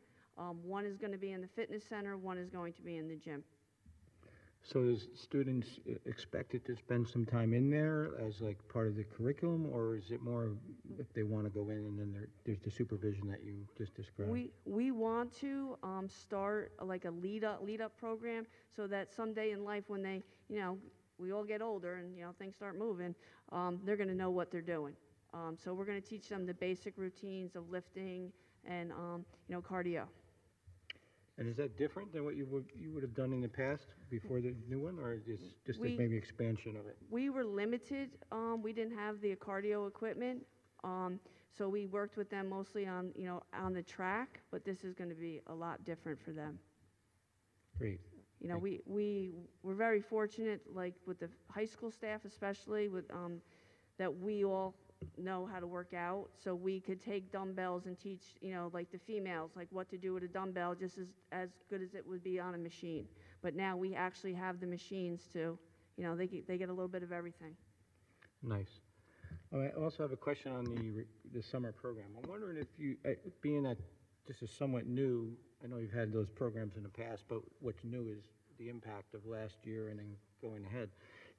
One is going to be in the fitness center, one is going to be in the gym. So is students expected to spend some time in there as like part of the curriculum, or is it more if they want to go in and then there's the supervision that you just described? We want to start like a lead up program so that someday in life when they, we all get older and, things start moving, they're going to know what they're doing. So we're going to teach them the basic routines of lifting and, cardio. And is that different than what you would have done in the past before the new one, or is just maybe expansion of it? We were limited. We didn't have the cardio equipment, so we worked with them mostly on on the track. But this is going to be a lot different for them. Great. We're very fortunate, like with the high school staff, especially with that we all know how to work out, so we could take dumbbells and teach, like the females, like what to do with a dumbbell, just as good as it would be on a machine. But now we actually have the machines to, they get a little bit of everything. Nice. I also have a question on the summer program. I'm wondering if you, being that this is somewhat new, I know you've had those programs in the past, but what's new is the impact of last year and then going ahead.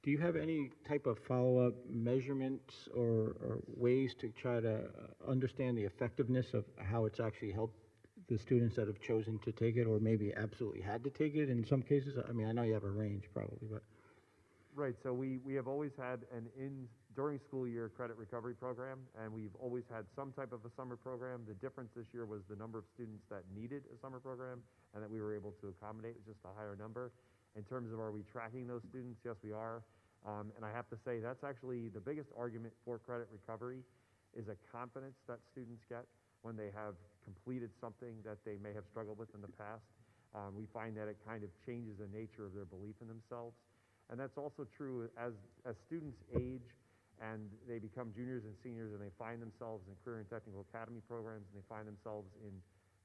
Do you have any type of follow-up measurements or ways to try to understand the effectiveness of how it's actually helped the students that have chosen to take it or maybe absolutely had to take it in some cases? I mean, I know you have a range probably, but. Right, so we have always had during school year credit recovery program, and we've always had some type of a summer program. The difference this year was the number of students that needed a summer program and that we were able to accommodate was just a higher number. In terms of are we tracking those students? Yes, we are. And I have to say that's actually the biggest argument for credit recovery is a confidence that students get when they have completed something that they may have struggled with in the past. We find that it kind of changes the nature of their belief in themselves. And that's also true as students age and they become juniors and seniors and they find themselves in career and technical academy programs and they find themselves in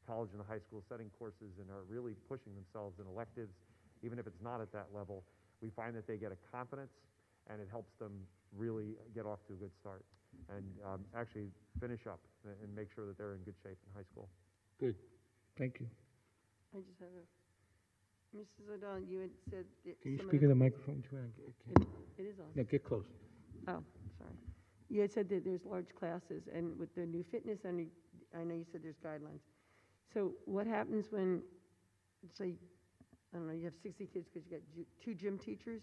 college and high school setting courses and are really pushing themselves in electives, even if it's not at that level. We find that they get a confidence and it helps them really get off to a good start and actually finish up and make sure that they're in good shape in high school. Good. Thank you. I just have Mrs. O'Donnell, you had said that Can you some of speak in the microphone too? It is on. No, get close. Oh, sorry. You had said that there's large classes, and with the new fitness, and I know you said there's guidelines. So what happens when, say, I don't know, you have 60 kids because you got 2 gym teachers,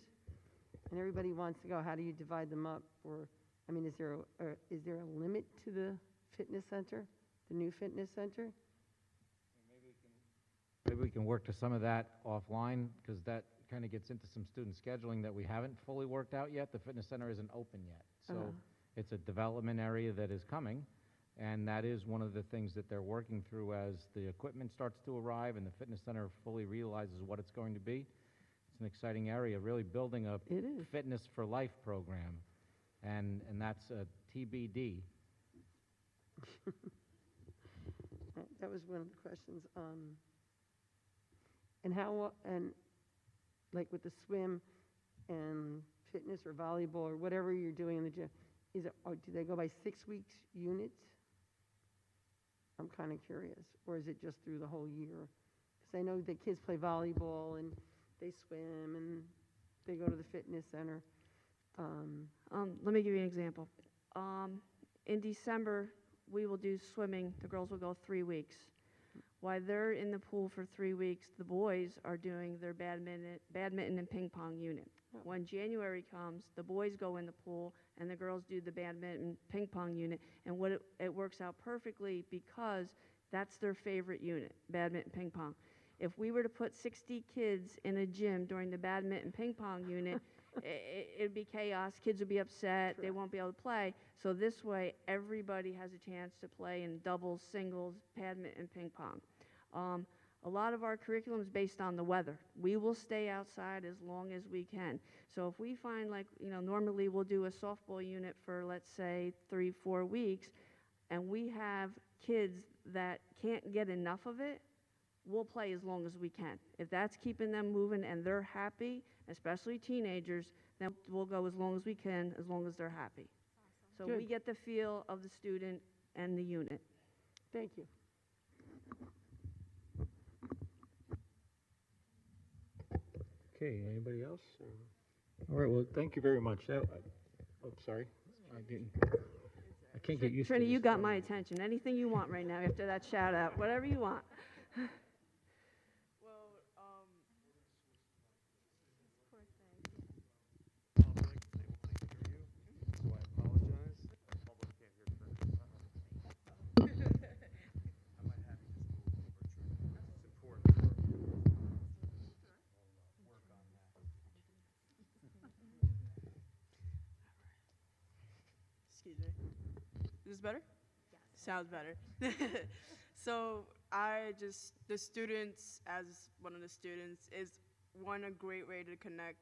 and everybody wants to go? How do you divide them up? Or, I mean, is there a limit to the fitness center, the new fitness center? Maybe we can work to some of that offline, because that kind of gets into some student scheduling that we haven't fully worked out yet. The fitness center isn't open yet. So it's a development area that is coming, and that is one of the things that they're working through as the equipment starts to arrive and the fitness center fully realizes what it's going to be. It's an exciting area, really building a fitness for life program, and that's a TBD. That was one of the questions. And how, and like with the swim and fitness or volleyball or whatever you're doing in the gym, or do they go by 6 weeks units? I'm kind of curious. Or is it just through the whole year? Because I know the kids play volleyball and they swim and they go to the fitness center. Let me give you an example. In December, we will do swimming. The girls will go 3 weeks. While they're in the pool for 3 weeks, the boys are doing their badminton and ping pong unit. When January comes, the boys go in the pool and the girls do the badminton ping pong unit. And it works out perfectly because that's their favorite unit, badminton ping pong. If we were to put 60 kids in a gym during the badminton ping pong unit, it'd be chaos. Kids would be upset. They won't be able to play. So this way, everybody has a chance to play in doubles, singles, badminton, ping pong. A lot of our curriculum is based on the weather. We will stay outside as long as we can. So if we find, like, normally we'll do a softball unit for, let's say, 3-4 weeks, and we have kids that can't get enough of it, we'll play as long as we can. If that's keeping them moving and they're happy, especially teenagers, then we'll go as long as we can, as long as they're happy. So we get the feel of the student and the unit. Thank you. Okay, anybody else? All right, well, thank you very much. Oh, sorry, I can't get used to Trini, this. you got my attention. Anything you want right now after that shout out, whatever you want. Excuse me. Is this better? Yes. Sounds better. So the students, as one of the students, is a great way to connect.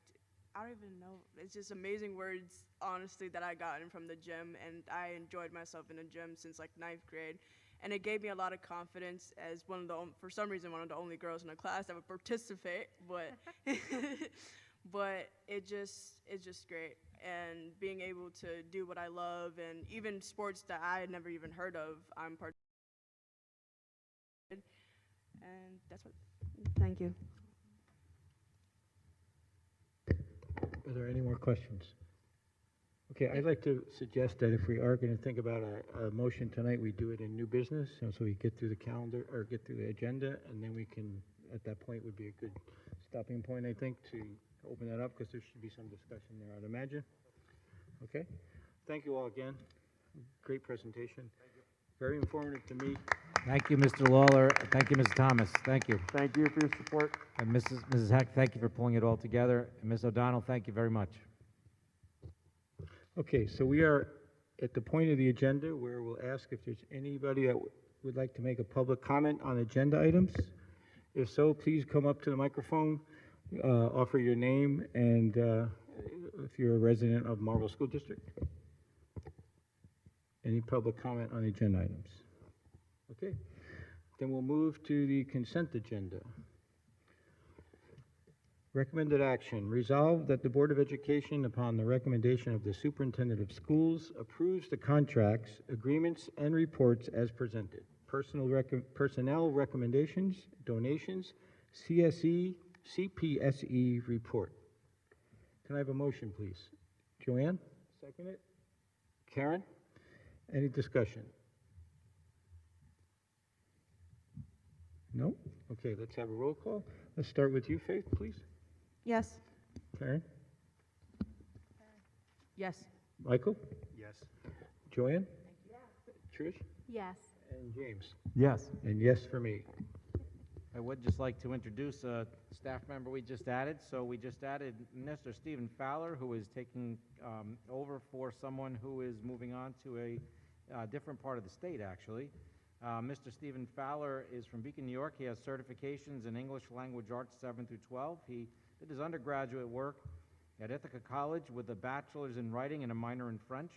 I don't even know. It's just amazing words, honestly, that I gotten from the gym, and I enjoyed myself in the gym since like 9th grade. And it gave me a lot of confidence as for some reason, one of the only girls in the class that would participate, but but it's just great. And being able to do what I love, and even sports that I had never even heard of, I'm participating. And that's what. Thank you. Are there any more questions? Okay, I'd like to suggest that if we are going to think about a motion tonight, we do it in new business, and so we get through the calendar, or get through the agenda, and then we can, at that point, would be a good stopping point, I think, to open that up, because there should be some discussion there, I'd imagine. Okay? Thank you all again. Great presentation. Very informative to me. Thank you, Mr. Lawler. Thank you, Ms. Thomas. Thank you. Thank you for your support. And Mrs. Heck, thank you for pulling it all together. And Ms. O'Donnell, thank you very much. Okay, so we are at the point of the agenda where we'll ask if there's anybody that would like to make a public comment on agenda items. If so, please come up to the microphone, offer your name, and if you're a resident of Marlboro School District. Any public comment on agenda items? Okay, then we'll move to the consent agenda. Recommended action. Resolved that the Board of Education, upon the recommendation of the Superintendent of Schools, approves the contracts, agreements, and reports as presented. Personnel recommendations, donations, CPSE report. Can I have a motion, please? Joanne? Second it. Karen? Any discussion? No? Okay, let's have a roll call. Let's start with you, Faith, please. Yes. Karen? Yes. Michael? Yes. Joanne? Trish? Yes. And James? Yes. And yes for me. I would just like to introduce a staff member we just added. So we just added Mr. Stephen Fowler, who is taking over for someone who is moving on to a different part of the state, actually. Mr. Stephen Fowler is from Beacon, New York. He has certifications in English Language Arts 7 through 12. He did his undergraduate work at Ithaca College with a bachelor's in writing and a minor in French.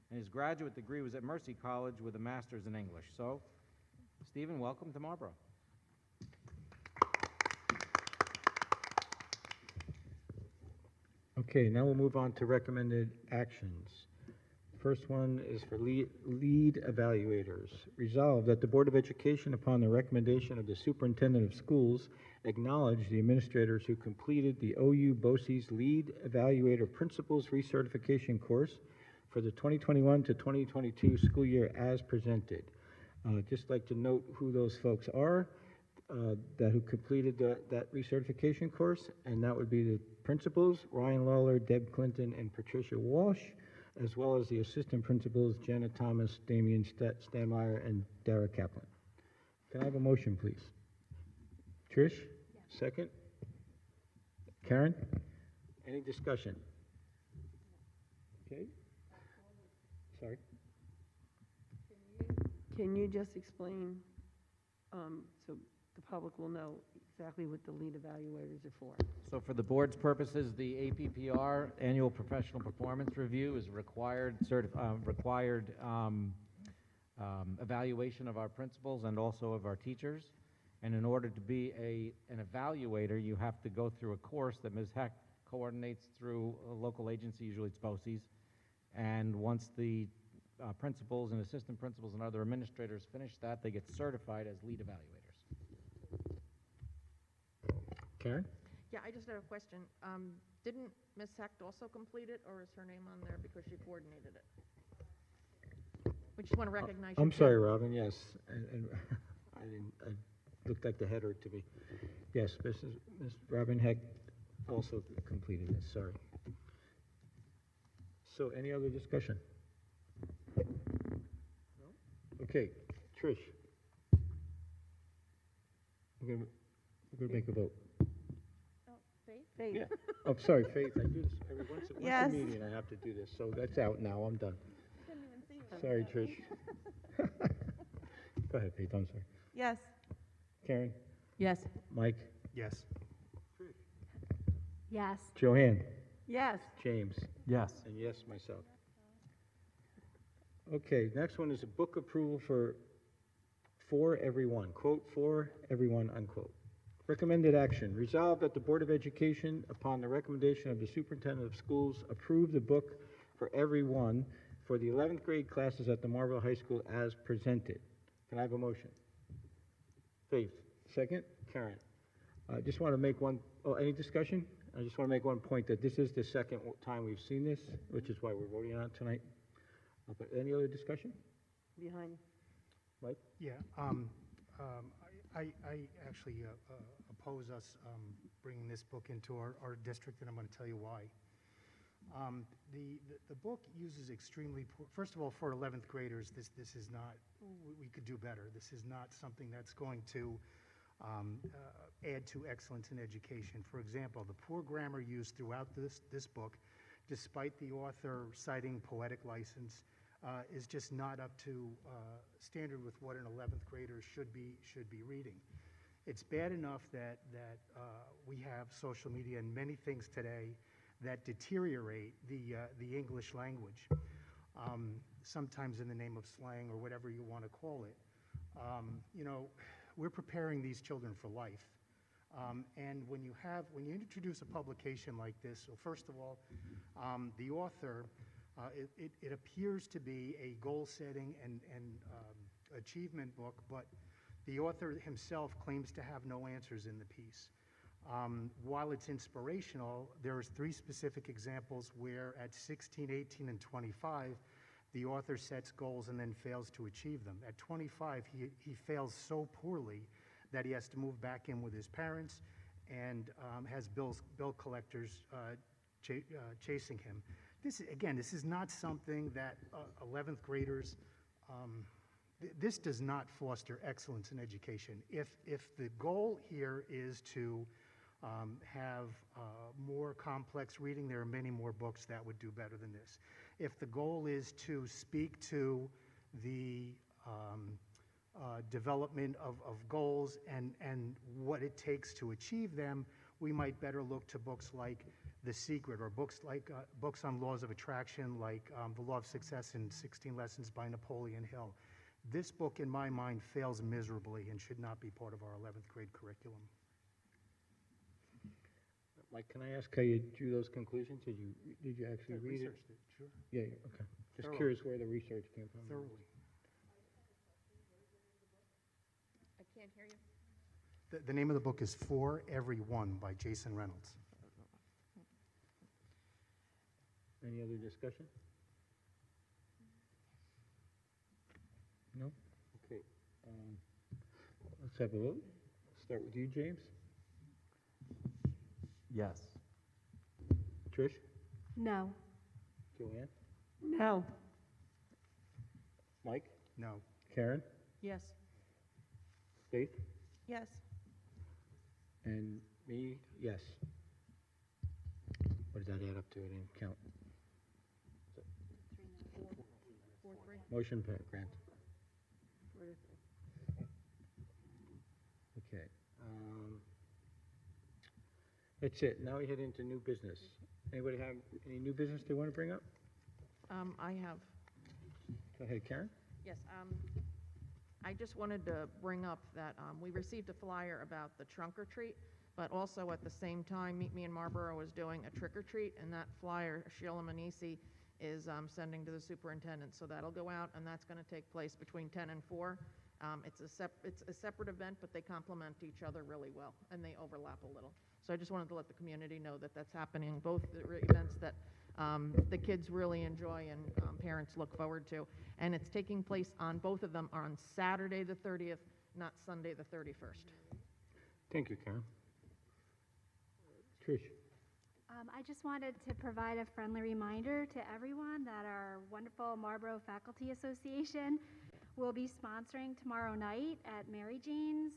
And his graduate degree was at Mercy College with a master's in English. So, Stephen, welcome to Marlboro. Okay, now we'll move on to recommended actions. first one is for lead evaluators. Resolved that the Board of Education, upon the recommendation of the Superintendent of Schools, acknowledge the administrators who completed the OU BOCES Lead Evaluator Principles Recertification course for the 2021 to 2022 school year as presented. Just like to note who those folks are who completed that recertification course, and that would be the principals, Ryan Lawler, Deb Clinton, and Patricia Walsh, as well as the assistant principals, Jenna Thomas, Damian Stanmeyer, and Dara Kaplan. Can I have a motion, please? Trish? Yes. Second? Karen? Any discussion? Okay. Sorry. Can you just explain, so the public will know exactly what the lead evaluators are for? So for the board's purposes, the APPR, Annual Professional Performance Review, is required evaluation of our principals and also of our teachers. And in order to be an evaluator, you have to go through a course that Ms. Heck coordinates through a local agency, usually it's BOCES. And once the principals and assistant principals and other administrators finish that, they get certified as lead evaluators. Karen? Yeah, I just have a question. Didn't Ms. Hecht also complete it, or is her name on there because she coordinated it? We just want to recognize you. I'm sorry, Robin, yes. And I looked like the header to me. Yes, Ms. Robin Heck also completed this, sorry. So any other discussion? No? Okay, Trish. We're gonna make a vote. Faith. Yeah. Oh, sorry, Faith, I do this every once Yes. a meeting, I have to do this, so that's out now, I'm done. Sorry, Trish. Go ahead, Faith, I'm sorry. Yes. Karen? Yes. Mike? Yes. Yes. Joanne? Yes. James? Yes. And yes, myself. Okay, next one is a book approval for everyone, quote, for everyone, unquote. Recommended action. Resolved that the Board of Education, upon the recommendation of the Superintendent of Schools, approve the book for everyone for the 11th grade classes at the Marlboro High School as presented. Can I have a motion? Faith. Second? Karen. I just want to make any discussion? I just want to make one point that this is the second time we've seen this, which is why we're voting on it tonight. But any other discussion? Behind you. Mike? Yeah, I actually oppose us bringing this book into our district, and I'm going to tell you why. The book uses extremely poor, first of all, for 11th graders, this is not, we could do better. This is not something that's going to add to excellence in education. For example, the poor grammar used throughout this book, despite the author citing poetic license, is just not up to standard with what an 11th grader should be reading. It's bad enough that we have social media and many things today that deteriorate the English language, sometimes in the name of slang or whatever you want to call it. You know, we're preparing these children for life. And when you introduce a publication like this, so first of all, the author, it appears to be a goal-setting and achievement book, but the author himself claims to have no answers in the piece. While it's inspirational, there's 3 specific examples where at 16, 18, and 25, the author sets goals and then fails to achieve them. At 25, he fails so poorly that he has to move back in with his parents and has bill collectors chasing him. This is not something that 11th graders, this does not foster excellence in education. If the goal here is to have more complex reading, there are many more books that would do better than this. If the goal is to speak to the development of goals and what it takes to achieve them, we might better look to books like The Secret, or books like books on laws of attraction, like The Law of Success in 16 Lessons by Napoleon Hill. This book, in my mind, fails miserably and should not be part of our 11th grade curriculum. Mike, can I ask how you drew those conclusions? Did you actually I read it? researched it, sure, Yeah, okay. Just Thoroughly. curious where the research came from. thoroughly. I can't hear you. The name of the book is For Everyone by Jason Reynolds. Any other discussion? No? Okay. Let's have a vote. Start with you, James. Yes. Trish? No. Joanne? No. Mike? No. Karen? Yes. Faith? Yes. And me, yes. What does that add up to? I didn't count. 4-3. Motion grant. 4-3. Okay. That's it. Now we head into new business. Anybody have any new business they want to bring up? I have. Go ahead, Karen. Yes, I just wanted to bring up that we received a flyer about the trunk or treat, but also at the same time, Meet Me in Marlboro is doing a trick or treat, and that flyer, Sheila Manisi is sending to the superintendent. So that'll go out, and that's going to take place between 10 and 4. It's a separate event, but they complement each other really well, and they overlap a little. So I just wanted to let the community know that that's happening, both the events that the kids really enjoy and parents look forward to. And it's taking place on, both of them are on Saturday the 30th, not Sunday the 31st. Thank you, Karen. Trish. I just wanted to provide a friendly reminder to everyone that our wonderful Marlboro Faculty Association will be sponsoring tomorrow night at Mary Jane's,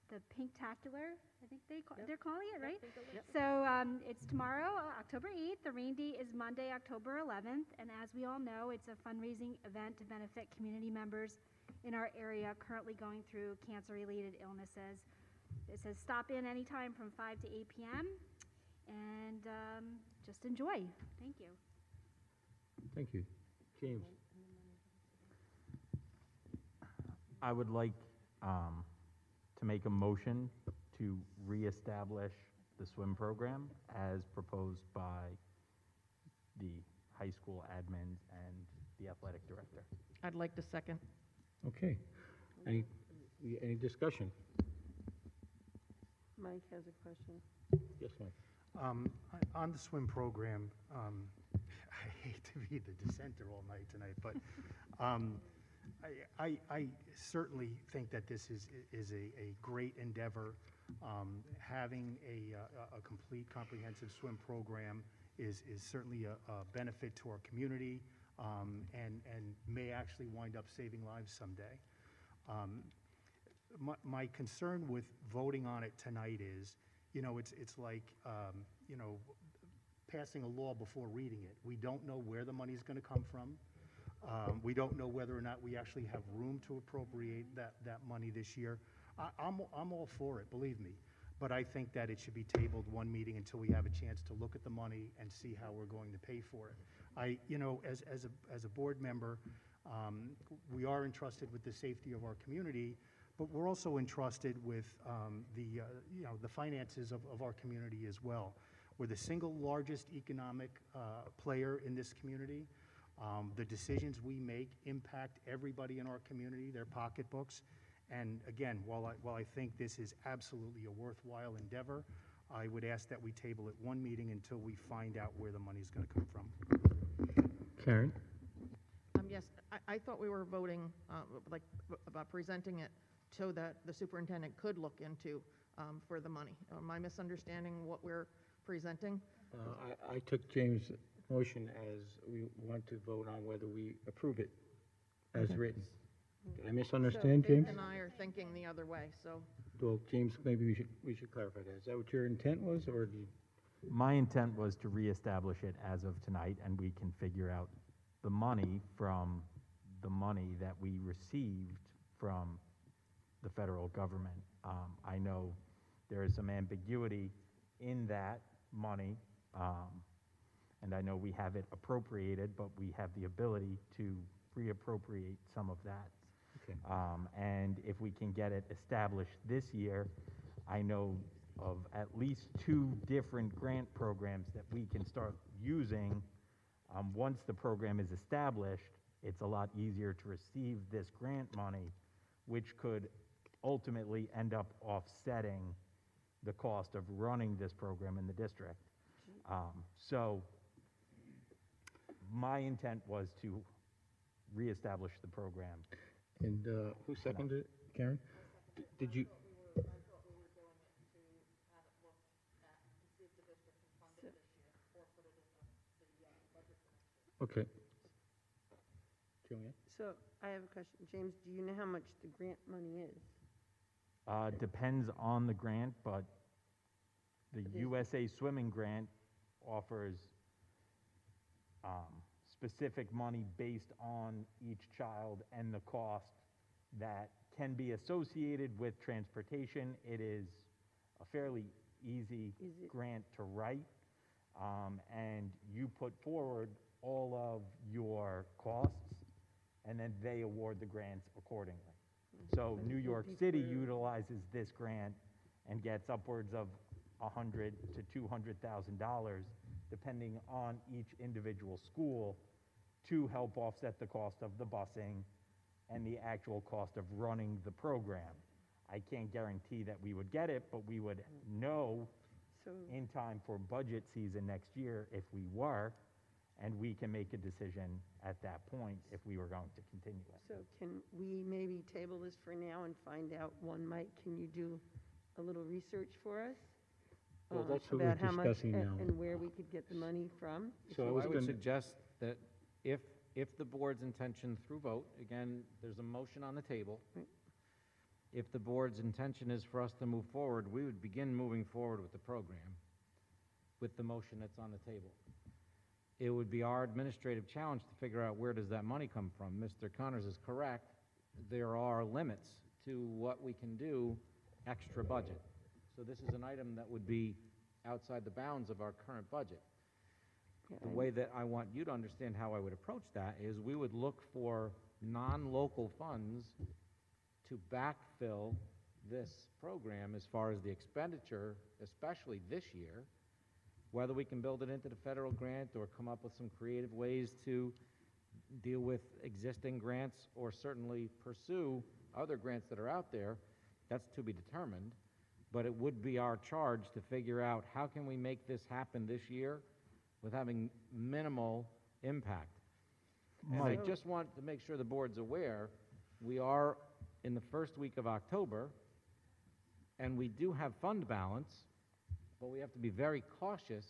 the Pinktacular, I think they're calling it, right? Yep. So it's tomorrow, October 8th. The rain date is Monday, October 11th. And as we all know, it's a fundraising event to benefit community members in our area currently going through cancer-related illnesses. It says stop in anytime from 5 to 8 p.m. and just enjoy. Thank you. Thank you. James. I would like to make a motion to reestablish the swim program as proposed by the high school admins and the athletic director. I'd like to second. Okay. Any discussion? Mike has a question. Yes, Mike. On the swim program, I hate to be the dissenter all night tonight, but I certainly think that this is a great endeavor. Having a complete comprehensive swim program is certainly a benefit to our community and may actually wind up saving lives someday. My concern with voting on it tonight is, it's like, passing a law before reading it. We don't know where the money's going to come from. We don't know whether or not we actually have room to appropriate that money this year. I'm all for it, believe me. But I think that it should be tabled one meeting until we have a chance to look at the money and see how we're going to pay for it. As a board member, we are entrusted with the safety of our community, but we're also entrusted with the finances of our community as well. We're the single largest economic player in this community. The decisions we make impact everybody in our community, their pocketbooks. And again, while I think this is absolutely a worthwhile endeavor, I would ask that we table it one meeting until we find out where the money's going to come from. Karen? Yes, I thought we were voting, about presenting it so that the superintendent could look into for the money. Am I misunderstanding what we're presenting? I took James' motion as we want to vote on whether we approve it as written. Did I misunderstand, So Faith James? and I are thinking the other way, so. Well, James, maybe we should clarify that. Is that what your intent was, or did you? My intent was to reestablish it as of tonight, and we can figure out the money from the money that we received from the federal government. I know there is some ambiguity in that money, and I know we have it appropriated, but we have the ability to reappropriate some of that. Okay. And if we can get it established this year, I know of at least 2 different grant programs that we can start using. Once the program is established, it's a lot easier to receive this grant money, which could ultimately end up offsetting the cost of running this program in the district. So my intent was to reestablish the program. And who seconded it? Karen? Did you? Okay. Joanne? So I have a question. James, do you know how much the grant money is? Depends on the grant, but the USA Swimming Grant offers specific money based on each child and the cost that can be associated with transportation. It is a fairly easy grant to write, and you put forward all of your costs, and then they award the grants accordingly. So New York City utilizes this grant and gets upwards of $100,000 to $200,000, depending on each individual school, to help offset the cost of the busing and the actual cost of running the program. I can't guarantee that we would get it, but we would know in time for budget season next year if we were, and we can make a decision at that point if we were going to continue it. So can we maybe table this for now and find out, Mike, can you do a little research for us? Well, that's what we're about how much discussing now. and where we could get the money from? So I would suggest that if the board's intention through vote, again, there's a motion on the table. If the board's intention is for us to move forward, we would begin moving forward with the program with the motion that's on the table. It would be our administrative challenge to figure out where does that money come from. Mr. Connors is correct. There are limits to what we can do extra budget. So this is an item that would be outside the bounds of our current budget. The way that I want you to understand how I would approach that is we would look for non-local funds to backfill this program as far as the expenditure, especially this year, whether we can build it into the federal grant or come up with some creative ways to deal with existing grants or certainly pursue other grants that are out there, that's to be determined. But it would be our charge to figure out how can we make this happen this year with having minimal impact. And I just want to make sure the board's aware, we are in the first week of October, and we do have fund balance, but we have to be very cautious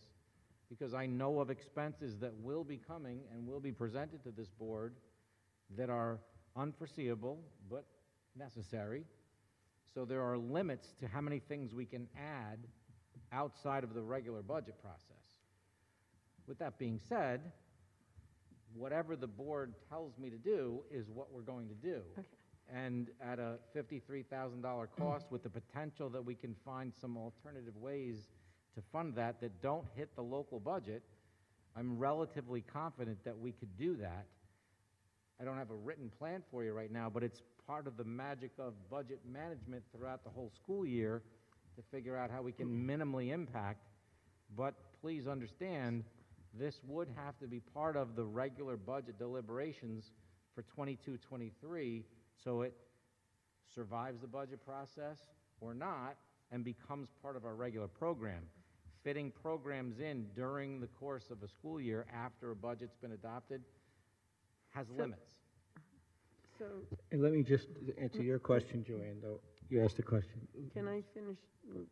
because I know of expenses that will be coming and will be presented to this board that are unforeseeable but necessary. So there are limits to how many things we can add outside of the regular budget process. With that being said, whatever the board tells me to do is what we're going to do. Okay. And at a $53,000 cost with the potential that we can find some alternative ways to fund that don't hit the local budget, I'm relatively confident that we could do that. I don't have a written plan for you right now, but it's part of the magic of budget management throughout the whole school year to figure out how we can minimally impact. But please understand, this would have to be part of the regular budget deliberations for 22-23, so it survives the budget process or not and becomes part of our regular program. Fitting programs in during the course of a school year after a budget's been adopted has limits. So And let me just answer your question, Joanne, though. You asked a question. can I finish?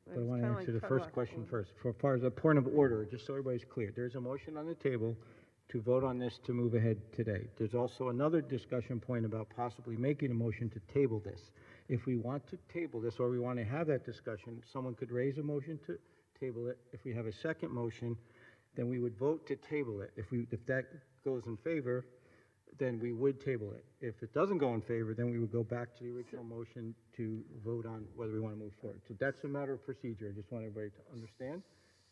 But I want to answer the first question first. For far as a point of order, just so everybody's clear, there's a motion on the table to vote on this to move ahead today. There's also another discussion point about possibly making a motion to table this. If we want to table this or we want to have that discussion, someone could raise a motion to table it. If we have a second motion, then we would vote to table it. If that goes in favor, then we would table it. If it doesn't go in favor, then we would go back to the original motion to vote on whether we want to move forward. So that's a matter of procedure. I just want everybody to understand.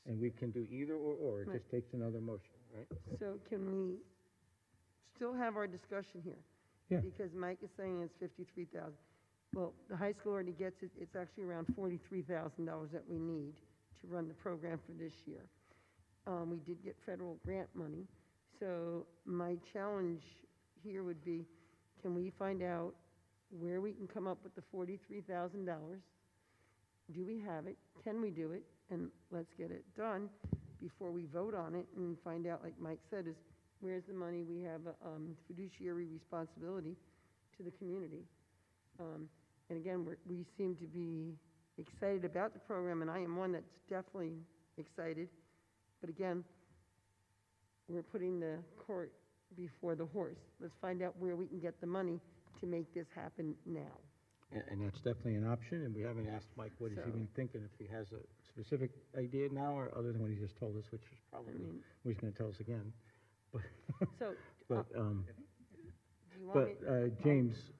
And we can do either or. It just takes another motion, right? So can we still have our discussion here? Yeah. Because Mike is saying it's 53,000. Well, the high school already gets it, it's actually around $43,000 that we need to run the program for this year. We did get federal grant money, so my challenge here would be, can we find out where we can come up with the $43,000? Do we have it? Can we do it? And let's get it done before we vote on it and find out, like Mike said, is where's the money? We have a fiduciary responsibility to the community. And again, we seem to be excited about the program, and I am one that's definitely excited. But again, we're putting the cart before the horse. Let's find out where we can get the money to make this happen now. And that's definitely an option, and we haven't asked Mike what he's So- even thinking, if he has a specific idea now, or other than what he just told us, which is probably, what he's gonna tell us again. But, So, but, do you want me? James,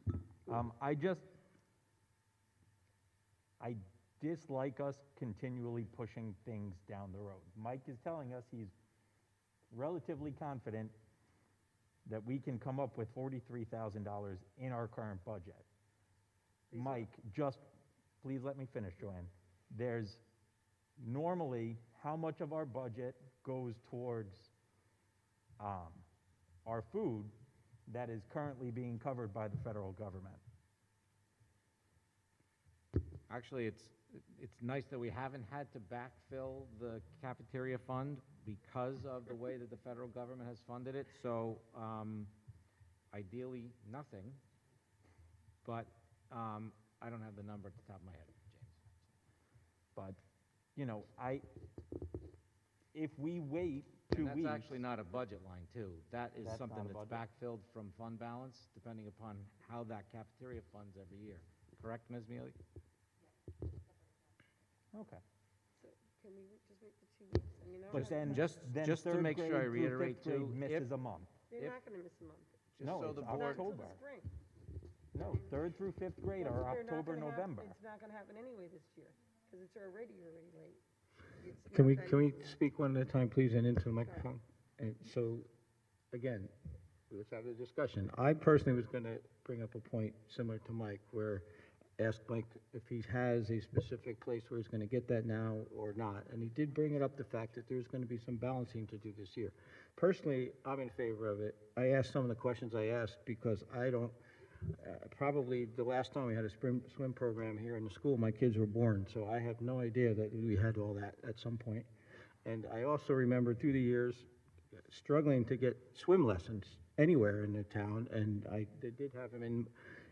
I dislike us continually pushing things down the road. Mike is telling us he's relatively confident that we can come up with $43,000 in our current budget. Mike, just, please let me finish, Joanne. There's normally, how much of our budget goes towards our food that is currently being covered by the federal government? Actually, it's nice that we haven't had to backfill the cafeteria fund because of the way that the federal government has funded it. So ideally, nothing. But I don't have the number at the top of my head, James. But, you know, if we wait 2 And that's weeks. actually not a budget line, too. That is That's something not a that's budget? backfilled from fund balance, depending upon how that cafeteria funds every year. Correct, Ms. Mealy? Okay. So can we just wait for 2 weeks? I mean, all But right. then, Just to third make sure I grade through reiterate, fifth grade too, misses if- a month. They're if- not gonna miss a month. Just No, so it's the Not board, until October. the spring. No, third through fifth grade No, are but they're not October, gonna have- November. It's not gonna happen anyway this year, because it's already late. It's can not we, that can we easy. speak one at a time, please, and into the microphone? And so, again, let's have a discussion. I personally was gonna bring up a point similar to Mike, where ask Mike if he has a specific place where he's gonna get that now or not. And he did bring it up, the fact that there's gonna be some balancing to do this year. Personally, I'm in favor of it. I asked some of the questions I asked because I don't, probably the last time we had a swim program here in the school, my kids were born, so I have no idea that we had all that at some point. And I also remember through the years struggling to get swim lessons anywhere in the town, and they did have them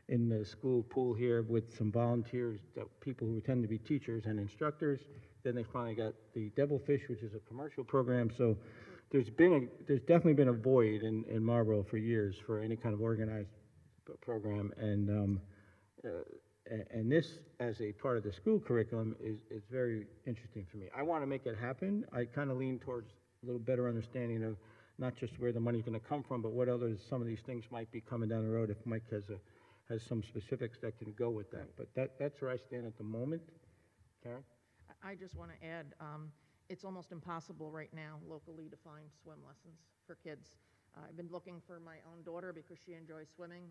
in the school pool here with some volunteers, people who tend to be teachers and instructors. Then they finally got the Devilfish, which is a commercial program. So there's definitely been a void in Marlboro for years for any kind of organized program, and this as a part of the school curriculum is very interesting for me. I want to make it happen. I kind of lean towards a little better understanding of not just where the money's going to come from, but what some of these things might be coming down the road if Mike has some specifics that can go with that. But that's where I stand at the moment. Karen? I just want to add, it's almost impossible right now locally to find swim lessons for kids. I've been looking for my own daughter because she enjoys swimming,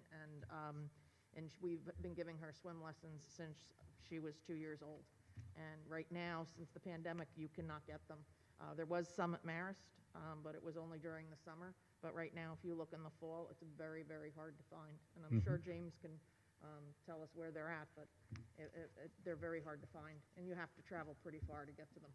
and we've been giving her swim lessons since she was 2 years old. And right now, since the pandemic, you cannot get them. There was some at Marist, but it was only during the summer. But right now, if you look in the fall, it's very, very hard to find. And I'm sure James can tell us where they're at, but they're very hard to find. And you have to travel pretty far to get to them.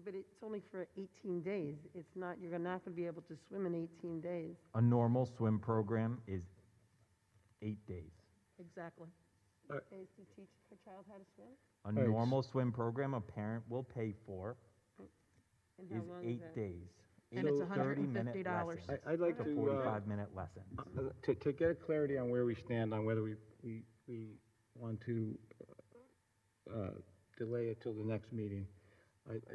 But it's only for 18 days. It's not, you're not going to be able to swim in 18 days. A normal swim program is 8 days. Exactly. 8 days to teach a child how to swim? A Right. normal swim program a parent will pay for And how is long is that? 8 days. And it's 30-minute $150. lessons I'd like to to 45-minute lessons. to get clarity on where we stand on whether we want to delay it till the next meeting.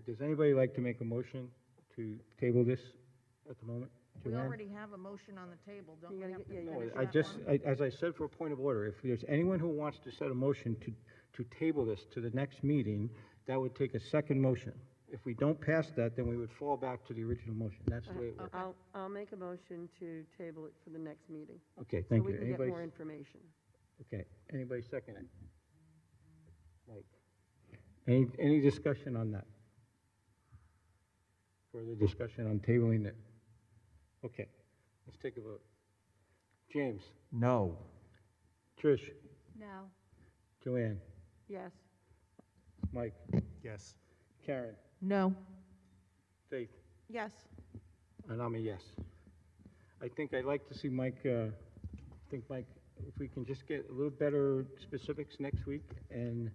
Does anybody like to make a motion to table this at the moment? We Joanne? already have a motion on the table, don't You we gotta have get- to yeah, you finish I that just, one? as I said, for a point of order, if there's anyone who wants to set a motion to table this to the next meeting, that would take a second motion. If we don't pass that, then we would fall back to the original motion. That's the way it works. I'll make a motion to table it for the next meeting. Okay, thank So you. we can get Anybody more s- information. Okay, anybody second it? Mike? Any discussion on that? Further discussion on tabling it? Okay, let's take a vote. James? No. Trish? No. Joanne? Yes. Mike? Yes. Karen? No. Faith? Yes. And I'm a yes. I think I'd like to see Mike, Mike, if we can just get a little better specifics next week, and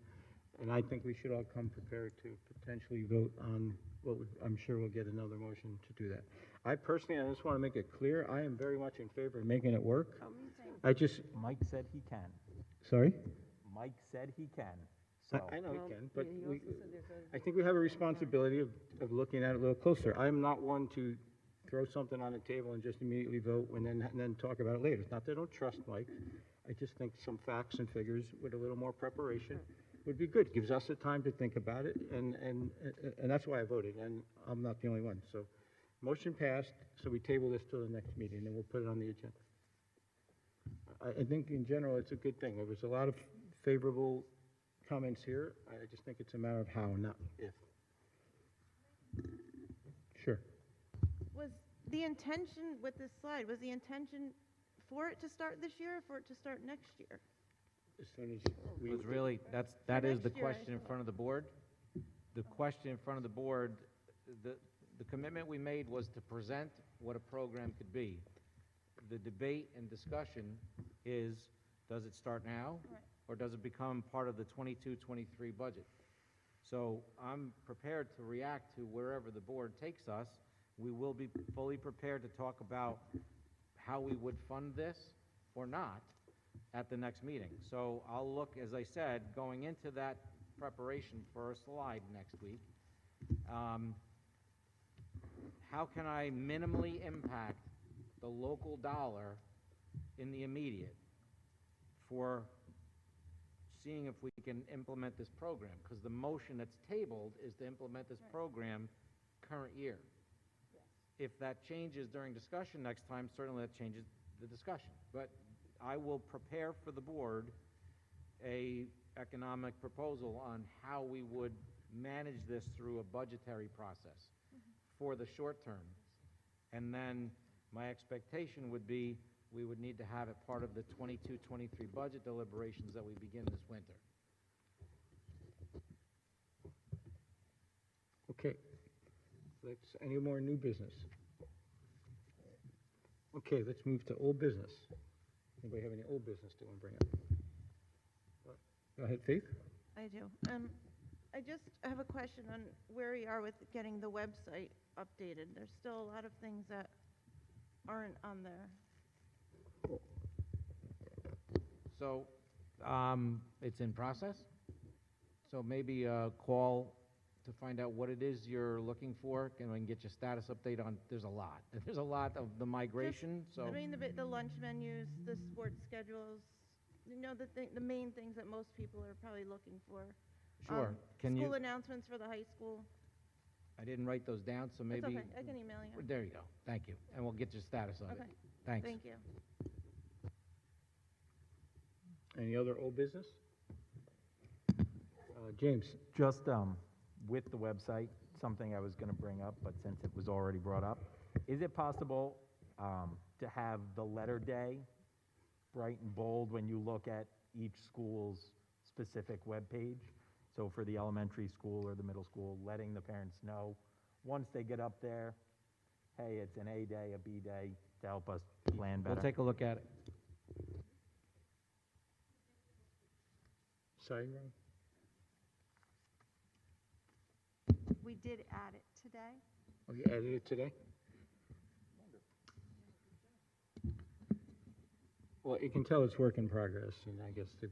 I think we should all come prepared to potentially vote on I'm sure we'll get another motion to do that. I personally, I just want to make it clear, I am very much in favor of making it work. I just, Mike said he can. sorry? Mike said he can. So I know Well, he can, but yeah, he we, also said there's a- I think we have a responsibility of looking at it a little closer. I'm not one to throw something on the table and just immediately vote and then talk about it later. It's not that I don't trust Mike. I just think some facts and figures with a little more preparation would be good. Gives us the time to think about it, and that's why I voted, and I'm not the only one. So, motion passed, so we table this till the next meeting, and we'll put it on the agenda. I think in general, it's a good thing. There was a lot of favorable comments here. I just think it's a matter of how, not if. Sure. Was the intention with this slide, was the intention for it to start this year or for it to start next year? As soon as we. It was really, that is the next year, I question in thought. front of the board. The question in front of the board, the commitment we made was to present what a program could be. The debate and discussion is, does it start now? Right. Or does it become part of the 22-23 budget? So I'm prepared to react to wherever the board takes us. We will be fully prepared to talk about how we would fund this or not at the next meeting. So I'll look, as I said, going into that preparation for a slide next week. How can I minimally impact the local dollar in the immediate for seeing if we can implement this program? Because the motion that's tabled is to implement this program current year. If that changes during discussion next time, certainly that changes the discussion. But I will prepare for the board a economic proposal on how we would manage this through a budgetary process for the short term. And then my expectation would be we would need to have it part of the 22-23 budget deliberations that we begin this winter. Okay. Any more new business? Okay, let's move to old business. Anybody have any old business they want to bring up? Go ahead, Faith. I do. I just have a question on where we are with getting the website updated. There's still a lot of things that aren't on there. So it's in process. So maybe a call to find out what it is you're looking for, and we can get your status update on. There's a lot. There's a lot of the migration. So I mean, the lunch menus, the sports schedules, the main things that most people are probably looking for. sure. Can School you? announcements for the high school. I didn't write those down, so maybe. It's okay. I can email you. There you go. Thank you, and we'll get your status of Okay. it. Thanks. Thank you. Any other old business? James. Just with the website, something I was going to bring up, but since it was already brought up, is it possible to have the letter day bright and bold when you look at each school's specific webpage? So for the elementary school or the middle school, letting the parents know once they get up there, hey, it's an A day, a B day, to help us plan better. We'll take a look at it. Sorry, Ron? We did add it today. Oh, you added it today? Well, you can tell it's work in progress, and I guess you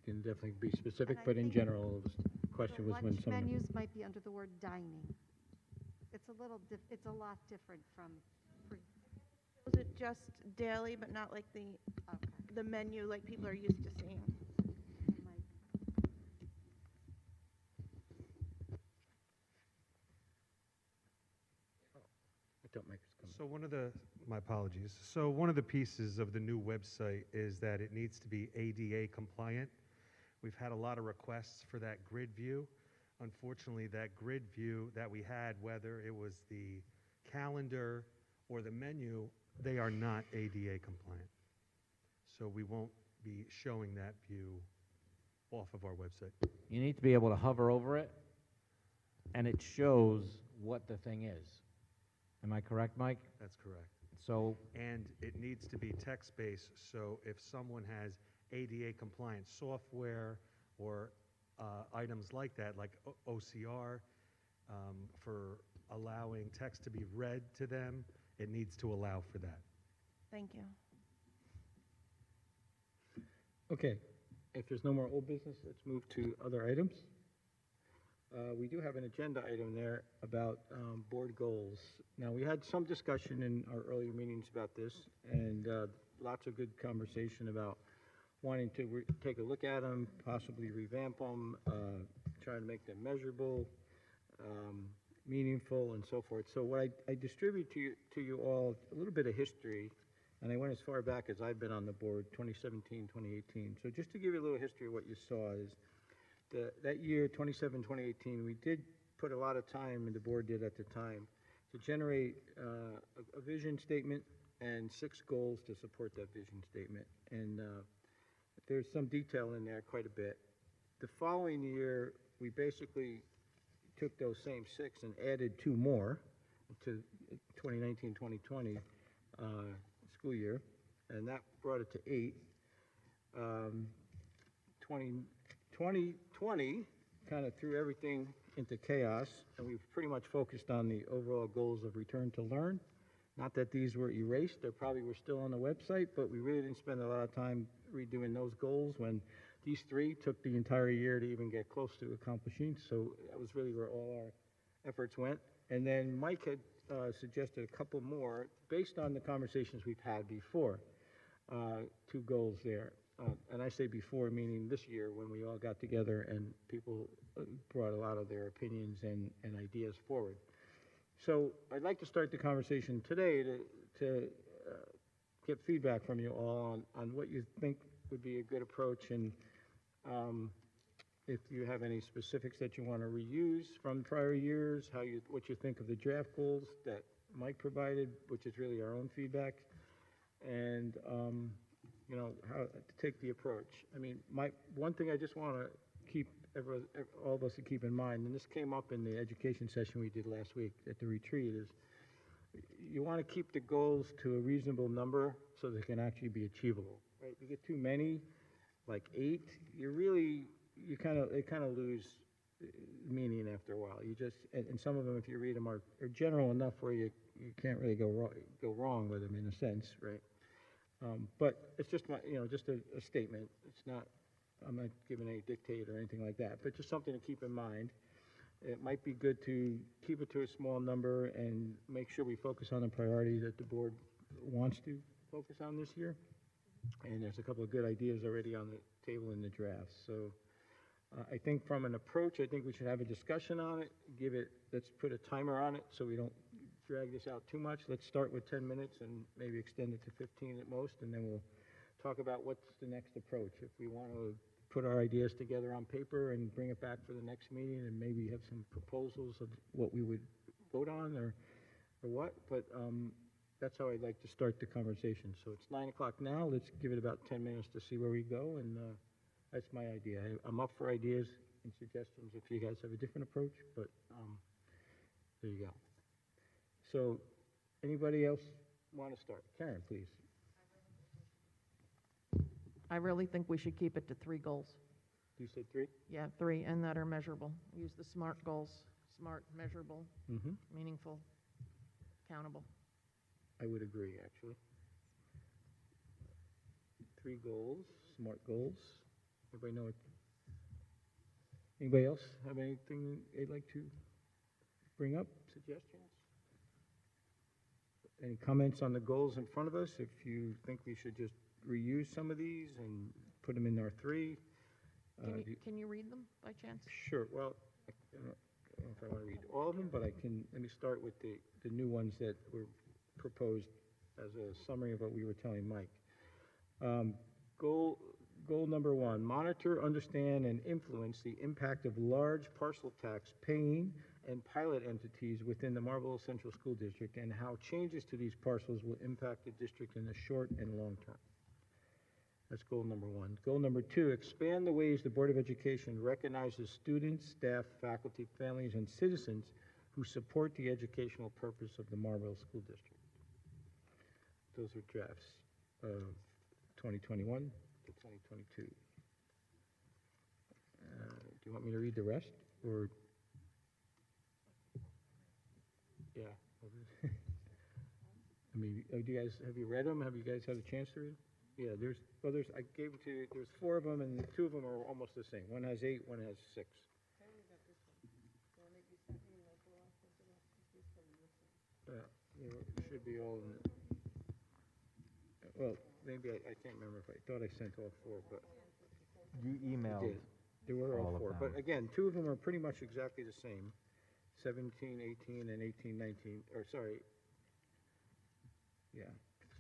can definitely be specific, And I but in think general, the question The was when lunch someone. menus might be under the word dining. It's a lot different from, Was it just daily, but not like the menu like people are used to seeing? Don't make us come. So my apologies. So one of the pieces of the new website is that it needs to be ADA compliant. We've had a lot of requests for that grid view. Unfortunately, that grid view that we had, whether it was the calendar or the menu, they are not ADA compliant. So we won't be showing that view off of our website. You need to be able to hover over it, and it shows what the thing is. Am I correct, Mike? That's correct. So, And it needs to be text-based, so if someone has ADA compliant software or items like that, like OCR, for allowing text to be read to them, it needs to allow for that. Thank you. Okay, if there's no more old business, let's move to other items. We do have an agenda item there about board goals. Now, we had some discussion in our earlier meetings about this, and lots of good conversation about wanting to take a look at them, possibly revamp them, trying to make them measurable, meaningful, and so forth. So what I distribute to you all a little bit of history, and I went as far back as I've been on the board, 2017, 2018. So just to give you a little history of what you saw is that year, 2018, we did put a lot of time, and the board did at the time, to generate a vision statement and 6 goals to support that vision statement. And there's some detail in there, quite a bit. The following year, we basically took those same 6 and added 2 more to 2019-2020 school year, and that brought it to 8. 2020 kind of threw everything into chaos, and we've pretty much focused on the overall goals of return to learn. Not that these were erased, they probably were still on the website, but we really didn't spend a lot of time redoing those goals when these 3 took the entire year to even get close to accomplishing. So that was really where all our efforts went. And then Mike had suggested a couple more based on the conversations we've had before. 2 goals there. And I say before, meaning this year when we all got together and people brought a lot of their opinions and ideas forward. So I'd like to start the conversation today to get feedback from you all on what you think would be a good approach, and if you have any specifics that you want to reuse from prior years, what you think of the draft goals that Mike provided, which is really our own feedback, and how to take the approach. I mean, one thing I just want to keep all of us to keep in mind, and this came up in the education session we did last week at the retreat, is you want to keep the goals to a reasonable number so they can actually be achievable. Right? You get too many, like 8, it kind of lose meaning after a while. And some of them, if you read them, are general enough where you can't really go wrong with them in a sense, right? But it's just just a statement. It's not, I'm not giving any dictate or anything like that, but just something to keep in mind. It might be good to keep it to a small number and make sure we focus on the priorities that the board wants to focus on this year. And there's a couple of good ideas already on the table in the draft. So I think from an approach, I think we should have a discussion on it, let's put a timer on it so we don't drag this out too much. Let's start with 10 minutes and maybe extend it to 15 at most, and then we'll talk about what's the next approach. If we want to put our ideas together on paper and bring it back for the next meeting and maybe have some proposals of what we would vote on or what, but that's how I'd like to start the conversation. So it's 9 o'clock now. Let's give it about 10 minutes to see where we go, and that's my idea. I'm up for ideas and suggestions if you guys have a different approach, but there you go. So anybody else want to start? Karen, please. I really think we should keep it to 3 goals. You said 3? Yeah, 3, and that are measurable. Use the SMART goals: smart, measurable, meaningful, accountable. I would agree, actually. 3 goals, SMART goals. Everybody know it? Anybody else have anything they'd like to bring up? Suggestions? Any comments on the goals in front of us? If you think we should just reuse some of these and put them in our 3. Can you read them by chance? Sure. Well, don't know if I want to read all of them, but let me start with the new ones that were proposed as a summary of what we were telling Mike. Um, goal, goal number 1, monitor, understand, and influence the impact of large parcel tax paying and pilot entities within the Marlboro Central School District and how changes to these parcels will impact the district in the short and long term. That's goal number 1. Goal number 2, expand the ways the Board of Education recognizes students, staff, faculty, families, and citizens who support the educational purpose of the Marlboro School District. Those are drafts of 2021 to 2022. Do you want me to read the rest, or? Yeah. I mean, have you read them? Have you guys had a chance to read them? Yeah, I gave them to you, there's 4 of them, and 2 of them are almost the same. One has 8, one has 6. It should be all in it. Well, maybe I can't remember if I thought I sent all 4, but. You emailed I did. There were all all of 4. them. But again, 2 of them are pretty much exactly the same. 17, 18, and 18, 19, or sorry. Yeah,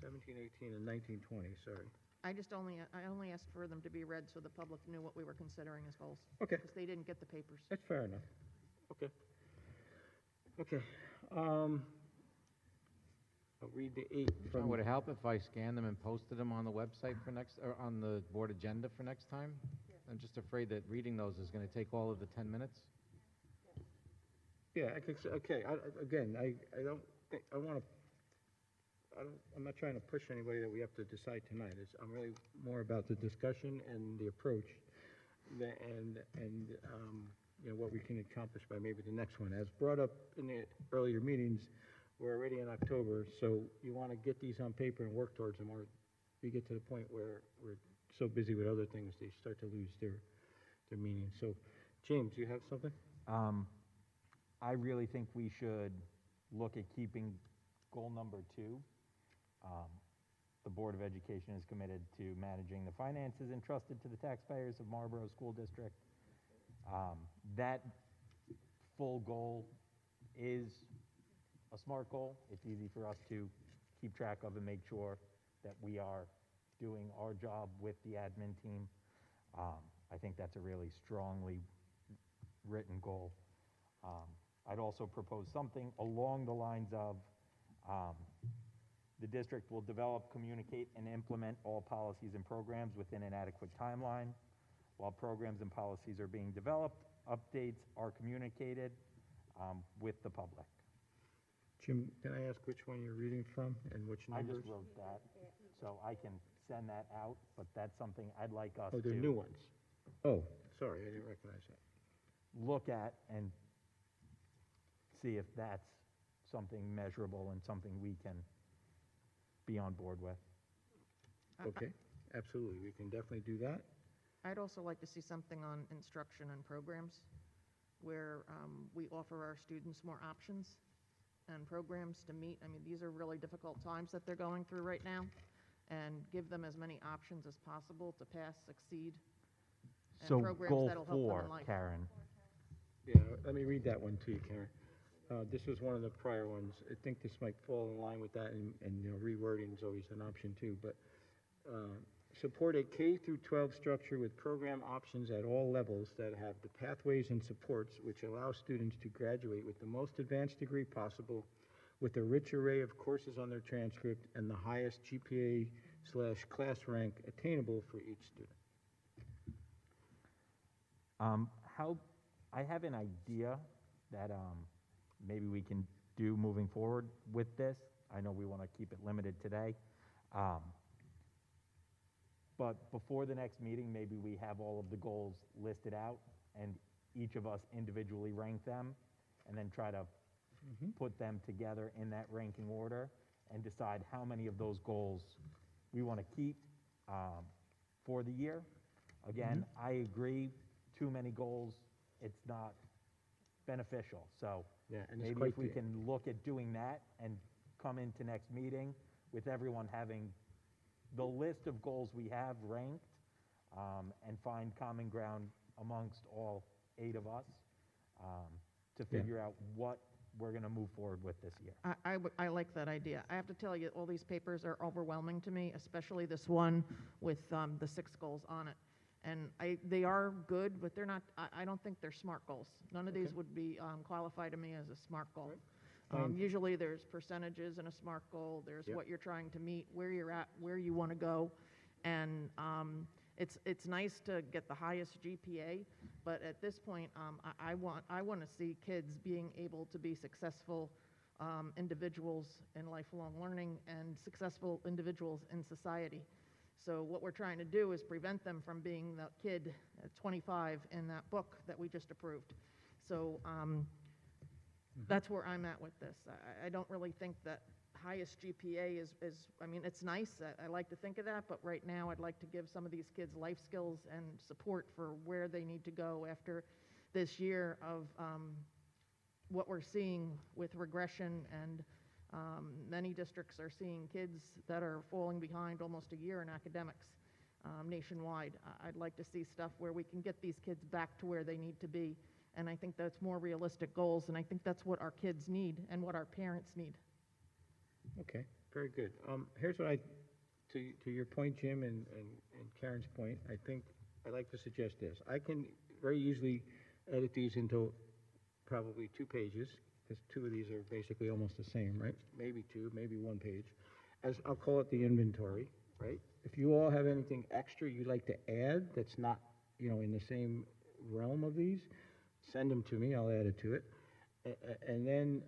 17, 18, and 19, 20, sorry. I only asked for them to be read so the public knew what we were considering as goals. Okay. Because they didn't get the papers. That's fair enough. Okay. Okay. I'll read the 8 from. Would it help if I scanned them and posted them on the website for next, or on the board agenda for next time? I'm just afraid that reading those is going to take all of the 10 minutes. Yeah, okay, again, I don't think, I'm not trying to push anybody that we have to decide tonight. I'm really more about the discussion and the approach, and you know, what we can accomplish by maybe the next one. As brought up in the earlier meetings, we're already in October, so you want to get these on paper and work towards them, or we get to the point where we're so busy with other things, they start to lose their meaning. So, James, you have something? I really think we should look at keeping goal number 2. The Board of Education is committed to managing the finances entrusted to the taxpayers of Marlboro School District. That full goal is a SMART goal. It's easy for us to keep track of and make sure that we are doing our job with the admin team. I think that's a really strongly written goal. I'd also propose something along the lines of the district will develop, communicate, and implement all policies and programs within an adequate timeline. While programs and policies are being developed, updates are communicated with the public. Jim, can I ask which one you're reading from and which I numbers? just wrote that, so I can send that out, but that's something I'd like us Oh, to they're new ones. Oh, sorry, I didn't recognize that. look at and see if that's something measurable and something we can be on board with. Okay, absolutely, we can definitely do that. I'd also like to see something on instruction and programs where we offer our students more options and programs to meet. I mean, these are really difficult times that they're going through right now, and give them as many options as possible to pass, succeed, and So programs goal that'll help them 4, in life. Karen. Yeah, let me read that one to you, Karen. This was one of the prior ones. I think this might fall in line with that, and you know, rewording is always an option too, but support a K through 12 structure with program options at all levels that have the pathways and supports which allow students to graduate with the most advanced degree possible, with a rich array of courses on their transcript and the highest GPA/class rank attainable for each student. I have an idea that maybe we can do moving forward with this. I know we want to keep it limited today. But before the next meeting, maybe we have all of the goals listed out and each of us individually rank them and then try to put them together in that ranking order and decide how many of those goals we want to keep for the year. Again, I agree, too many goals, it's not beneficial. So Yeah, and it's maybe quite if we the- can look at doing that and come into next meeting with everyone having the list of goals we have ranked and find common ground amongst all 8 of us, to Yeah. figure out what we're going to move forward with this year. I like that idea. I have to tell you, all these papers are overwhelming to me, especially this one with the 6 goals on it. And they are good, but they're not, I don't think they're SMART goals. None of these would be qualify to me as a SMART goal. Fine. Usually there's percentages in a SMART goal, there's Yep. what you're trying to meet, where you're at, where you want to go. And it's nice to get the highest GPA, but at this point, I want to see kids being able to be successful individuals in lifelong learning and successful individuals in society. So what we're trying to do is prevent them from being the kid at 25 in that book that we just approved. So that's where I'm at with this. I don't really think that highest GPA is, I mean, it's nice. I like to think of that, but right now I'd like to give some of these kids life skills and support for where they need to go after this year of what we're seeing with regression, and many districts are seeing kids that are falling behind almost a year in academics nationwide. I'd like to see stuff where we can get these kids back to where they need to be, and I think that's more realistic goals, and I think that's what our kids need and what our parents need. Okay, very good. Here's what to your point, Jim, and Karen's point, I think I'd like to suggest this. I can very easily edit these into probably 2 pages, because 2 of these are basically almost the same, right? Maybe 2, maybe 1 page. As I'll call it the inventory, right? If you all have anything extra you'd like to add that's not, in the same realm of these, send them to me, I'll add it to it. And then,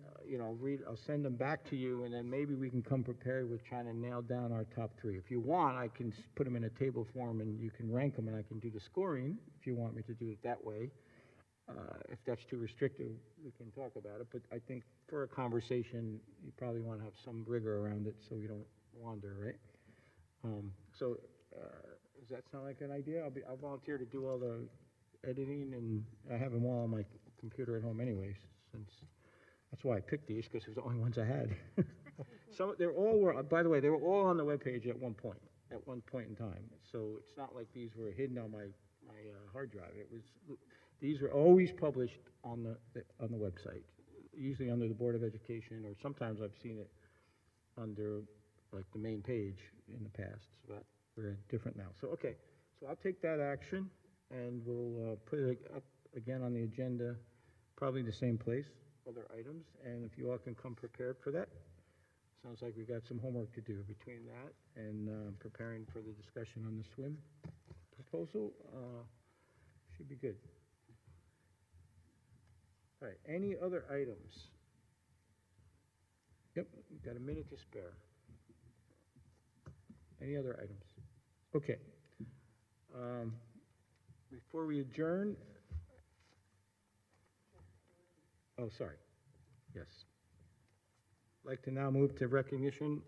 I'll send them back to you, and then maybe we can come prepared with trying to nail down our top 3. If you want, I can put them in a table form, and you can rank them, and I can do the scoring, if you want me to do it that way. If that's too restrictive, we can talk about it, but I think for a conversation, you probably want to have some rigor around it so we don't wander, right? Does that sound like an idea? I'll volunteer to do all the editing, and I have them all on my computer at home anyways, since that's why I picked these, because they're the only ones I had. By the way, they were all on the webpage at one point in time. So it's not like these were hidden on my hard drive. These were always published on the website, usually under the Board of Education, or sometimes I've seen it under like the main page in the past, but we're different now. So okay, so I'll take that action, and we'll put it up again on the agenda, probably the same place, other items, and if you all can come prepared for that. Sounds like we got some homework to do between that and preparing for the discussion on the swim proposal. Should be good. All right, any other items? Yep, we've got a minute to spare. Any other items? Okay. Before we adjourn, oh, sorry. Yes. I'd like to now move to recognition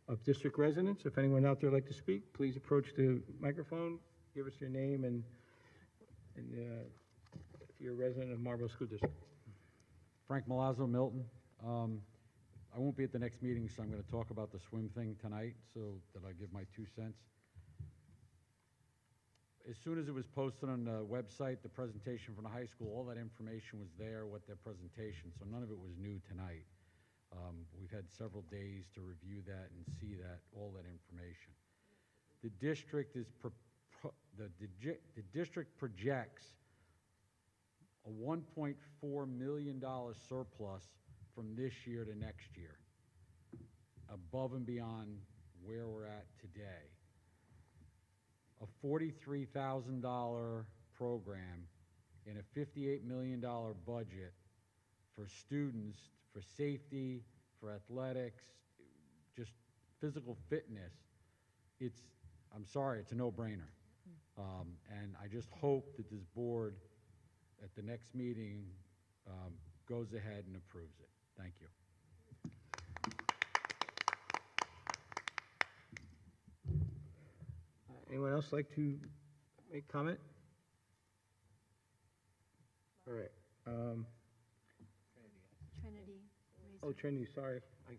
of district residents. If anyone out there would like to speak, please approach the microphone, give us your name, and if you're a resident of Marlboro School District. Frank Milazzo, Milton. I won't be at the next meeting, so I'm going to talk about the swim thing tonight, so that I give my 2 cents. As soon as it was posted on the website, the presentation from the high school, all that information was there, what their presentation, so none of it was new tonight. We've had several days to review that and see that, all that information. The district is, the district projects a $1.4 million surplus from this year to next year, above and beyond where we're at today. A $43,000 program in a $58 million budget for students, for safety, for athletics, just physical fitness. I'm sorry, it's a no-brainer. And I just hope that this board at the next meeting goes ahead and approves it. Thank you. Anyone else like to make comment? All right. Trinity. Oh, Trinity, sorry. I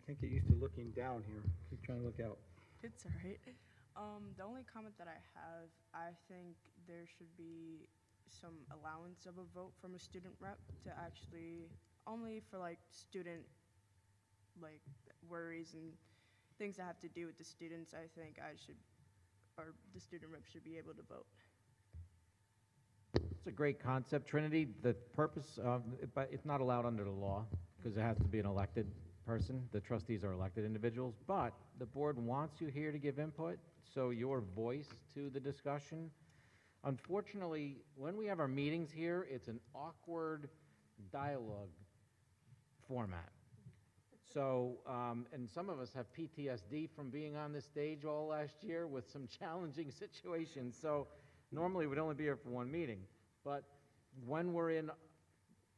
can't get used to looking down here. Keep trying to look out. It's all right. The only comment that I have, I think there should be some allowance of a vote from a student rep to actually, only for like student, like worries and things that have to do with the students, I think or the student rep should be able to vote. It's a great concept, Trinity. The purpose of, but it's not allowed under the law because it has to be an elected person. The trustees are elected individuals, but the board wants you here to give input, so your voice to the discussion. Unfortunately, when we have our meetings here, it's an awkward dialogue format. So, and some of us have PTSD from being on this stage all last year with some challenging situations. So normally we'd only be here for one meeting. But when we're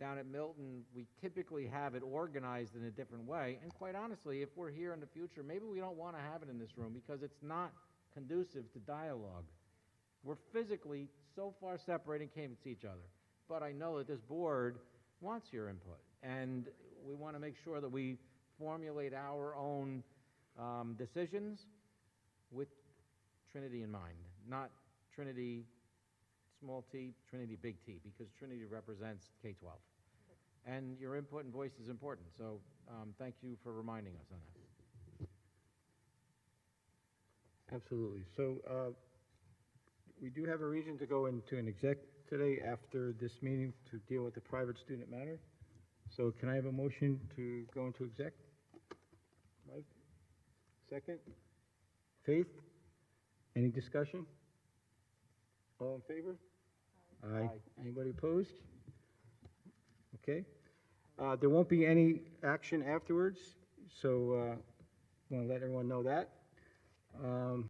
down at Milton, we typically have it organized in a different way. And quite honestly, if we're here in the future, maybe we don't want to have it in this room because it's not conducive to dialogue. We're physically so far separated, can't even see each other. But I know that this board wants your input. And we want to make sure that we formulate our own decisions with Trinity in mind, not Trinity small t, Trinity big T, because Trinity represents K-12. And your input and voice is important, so thank you for reminding us on that. Absolutely. So we do have a reason to go into an exec today after this meeting to deal with the private student matter. So can I have a motion to go into exec? Mike? Second? Faith? Any discussion? All in favor? Aye. Anybody opposed? Okay. There won't be any action afterwards, so I want to let everyone know that.